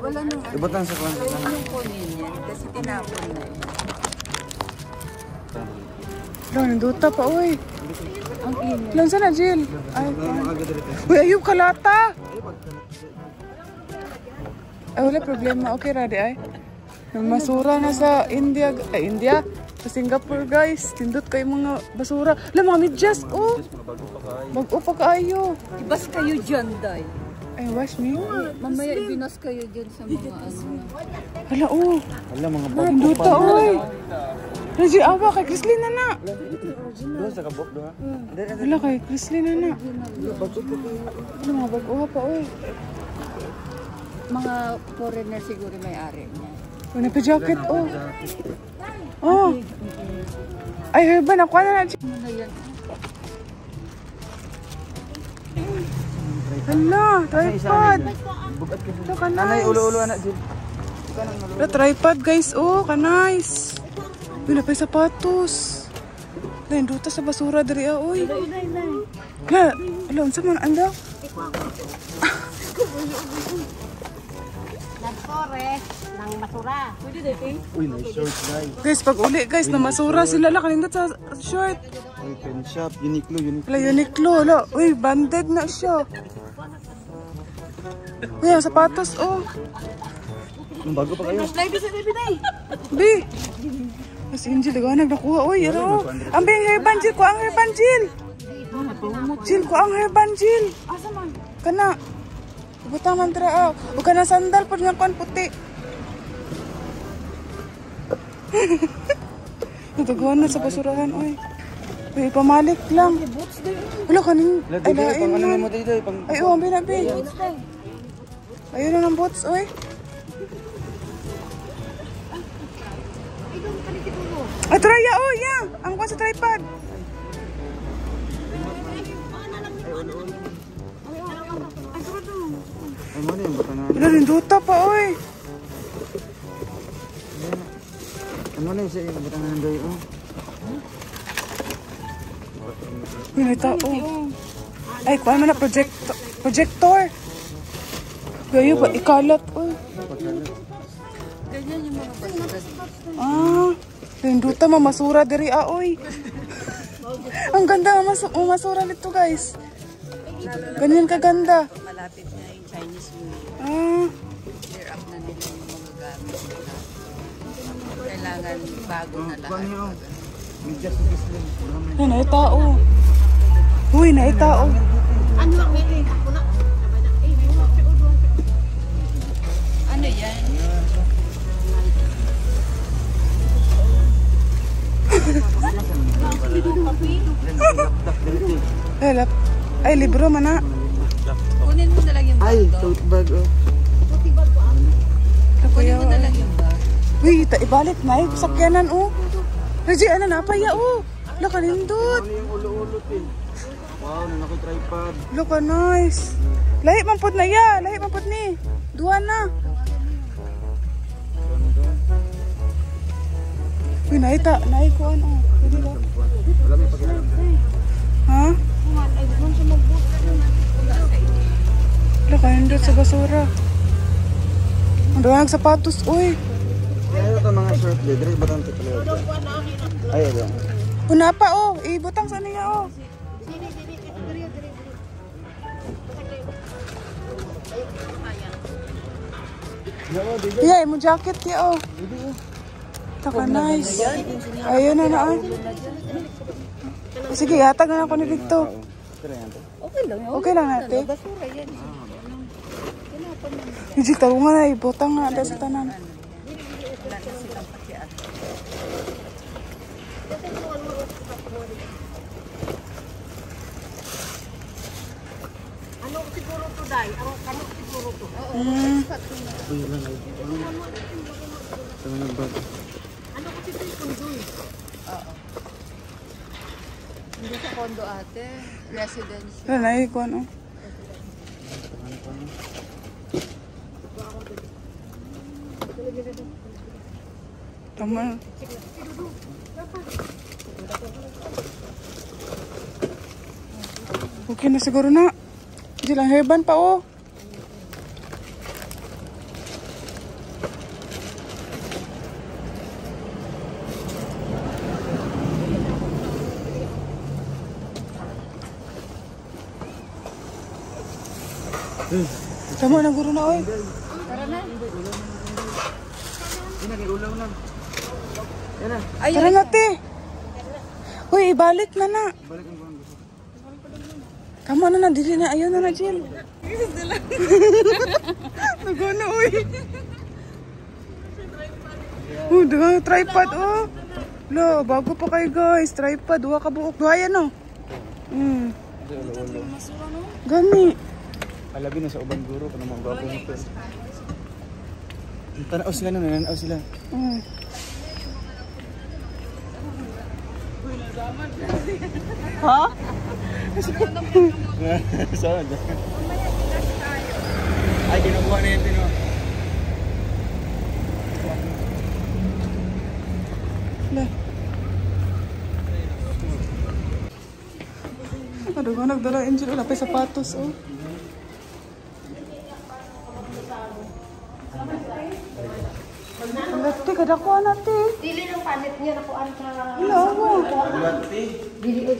Wala nung Ibutang sa kwan. yung kunin yan kasi tinapon na yun. Lang, nanduta pa, uy. Ang init. Lang sana, Jill. Ay, uy, ayub kalata. Ay, wala problema. Okay, Radi, ay. Nang masura na sa India. Sa Singapore, guys. Tindot kayo mga basura. Alam, mga medyas, oh. Bago pa kaayo. Ibas kayo dyan, Day. Ay, wash me. Mamaya ibinas kayo dyan sa mga ano. Hala, oh. Wala mga Nanduta, oy. Raji, awa kay Chrislyn na na. Doon sa kabok doon. Wala kay Chrislyn na na. Ano, mga bago pa, oy. Mga foreigner siguro may-ari niya. Wala pa jacket, oh. Oh. Ay, herba, nakuha na na. Ano yan? Hala, tripod. Ito ka nice. Ulo-ulo anak Jill. Ito, tripod guys, oh, ka nice. Wala pa yung sapatos. Lain, duta sa basura dari, oy. Hala, unsa man anda? Nagforest ng basura. Uy, nice shorts guys. Guys, pag uli guys, na masura sila lang kanindot sa short. Uy, pen shop, Uniqlo. Hala, Uniqlo, hala. Uy, banded na siya. Uy, ang sapatos, oh. Bago pa kayo. Bi. Mas Angel, naghanag nakuha. Uy, ano? Ang bing hairband, Jill. Ko ang hairband, Jill. Jill, ko ang hairband, Jill. Asa man? Kana. Butangan tira. O kana sandal po nga kuan puti. Natagawan na sa basurahan, uy. Uy, pamalik lang. Wala kanin. Ay, lain man. Ay, oh, ang binabi. Ayun na ng boots, uy. Ay, traya, oh, yeah. Ang kuha sa tripod. Ay, ano yung bata na? Wala rin duta pa, uy. Ano na yung sa bata na nanday? Uy, may tao. Ay, kuha mo na projector. Gayo ba? Ikalat. Uy. Ganyan yung mga basura. Ah. Rinduta mamasura diri oy. Ang ganda mamasura nito guys. Ganyan kaganda. Malapit na yung Chinese New Year. Ah. Clear up na nila yung mga gamit nila. Kailangan bago na lahat. Ay, naitao. Uy, naitao. Ano yan? Ay, libro man na. Kunin mo na lang yung bag. Ay, tote bag oh. kunin mo na lang yung bag. Uy, ibalik na. Sakyanan oh. Reggie, ano na? Paya oh. Laka nindot. Ano yung ulo-ulot eh. Wow, nanako tripod. Laka nice. Lahi mampod na ya. Lahi mampod ni. Dua na. Uy, naita. Naikuan oh. Pwede ba? Wala may pakialam. Ha? Laka nindot sa basura. Ang dawag sapatos. Uy. Ano ito mga short day? Direct ba itong tipalawag? Ay, ito. Una pa oh. Ibutang sa niya oh. Yeah, mo jacket ya oh. Taka nice. Ayun na na. Sige, yatag na ako ni dito. Okay lang yun. Okay lang natin. Basura yan. Hindi tarungan na ibutang nga dahil sa tanan. Ano siguro to, Day? Ano siguro to? Uy, lang. Ano ba? Ano ko siguro to? Oo. Hindi sa condo ate. Residence. Wala na ikuan oh. Tama. Okay na siguro na. Hindi lang hairband pa oh. Tama na guro na oy. Tara na. Yan na, ulaw na. Yan na. Tara na te. Uy, ibalik na na. Balik ang buwan gusto. Kamu na dili na. Ayun na na, Jill. Nagano uy. Oh, dengan tripod oh. Lo, bago pa kayo guys. Tripod, duha ka buok. Duha yan oh. Gani. Alabi na sa ubang guro pa naman gwapo mo to. Tanaw sila nun, nananaw sila. Ha? Saan? Ay, kinukuha na yung pino. Aduh, ko nagdala Angel. Wala pa yung sapatos oh. Lati, kadakuha natin. Dili ng panit niya nakuan sa... Hello. Lati. Dili.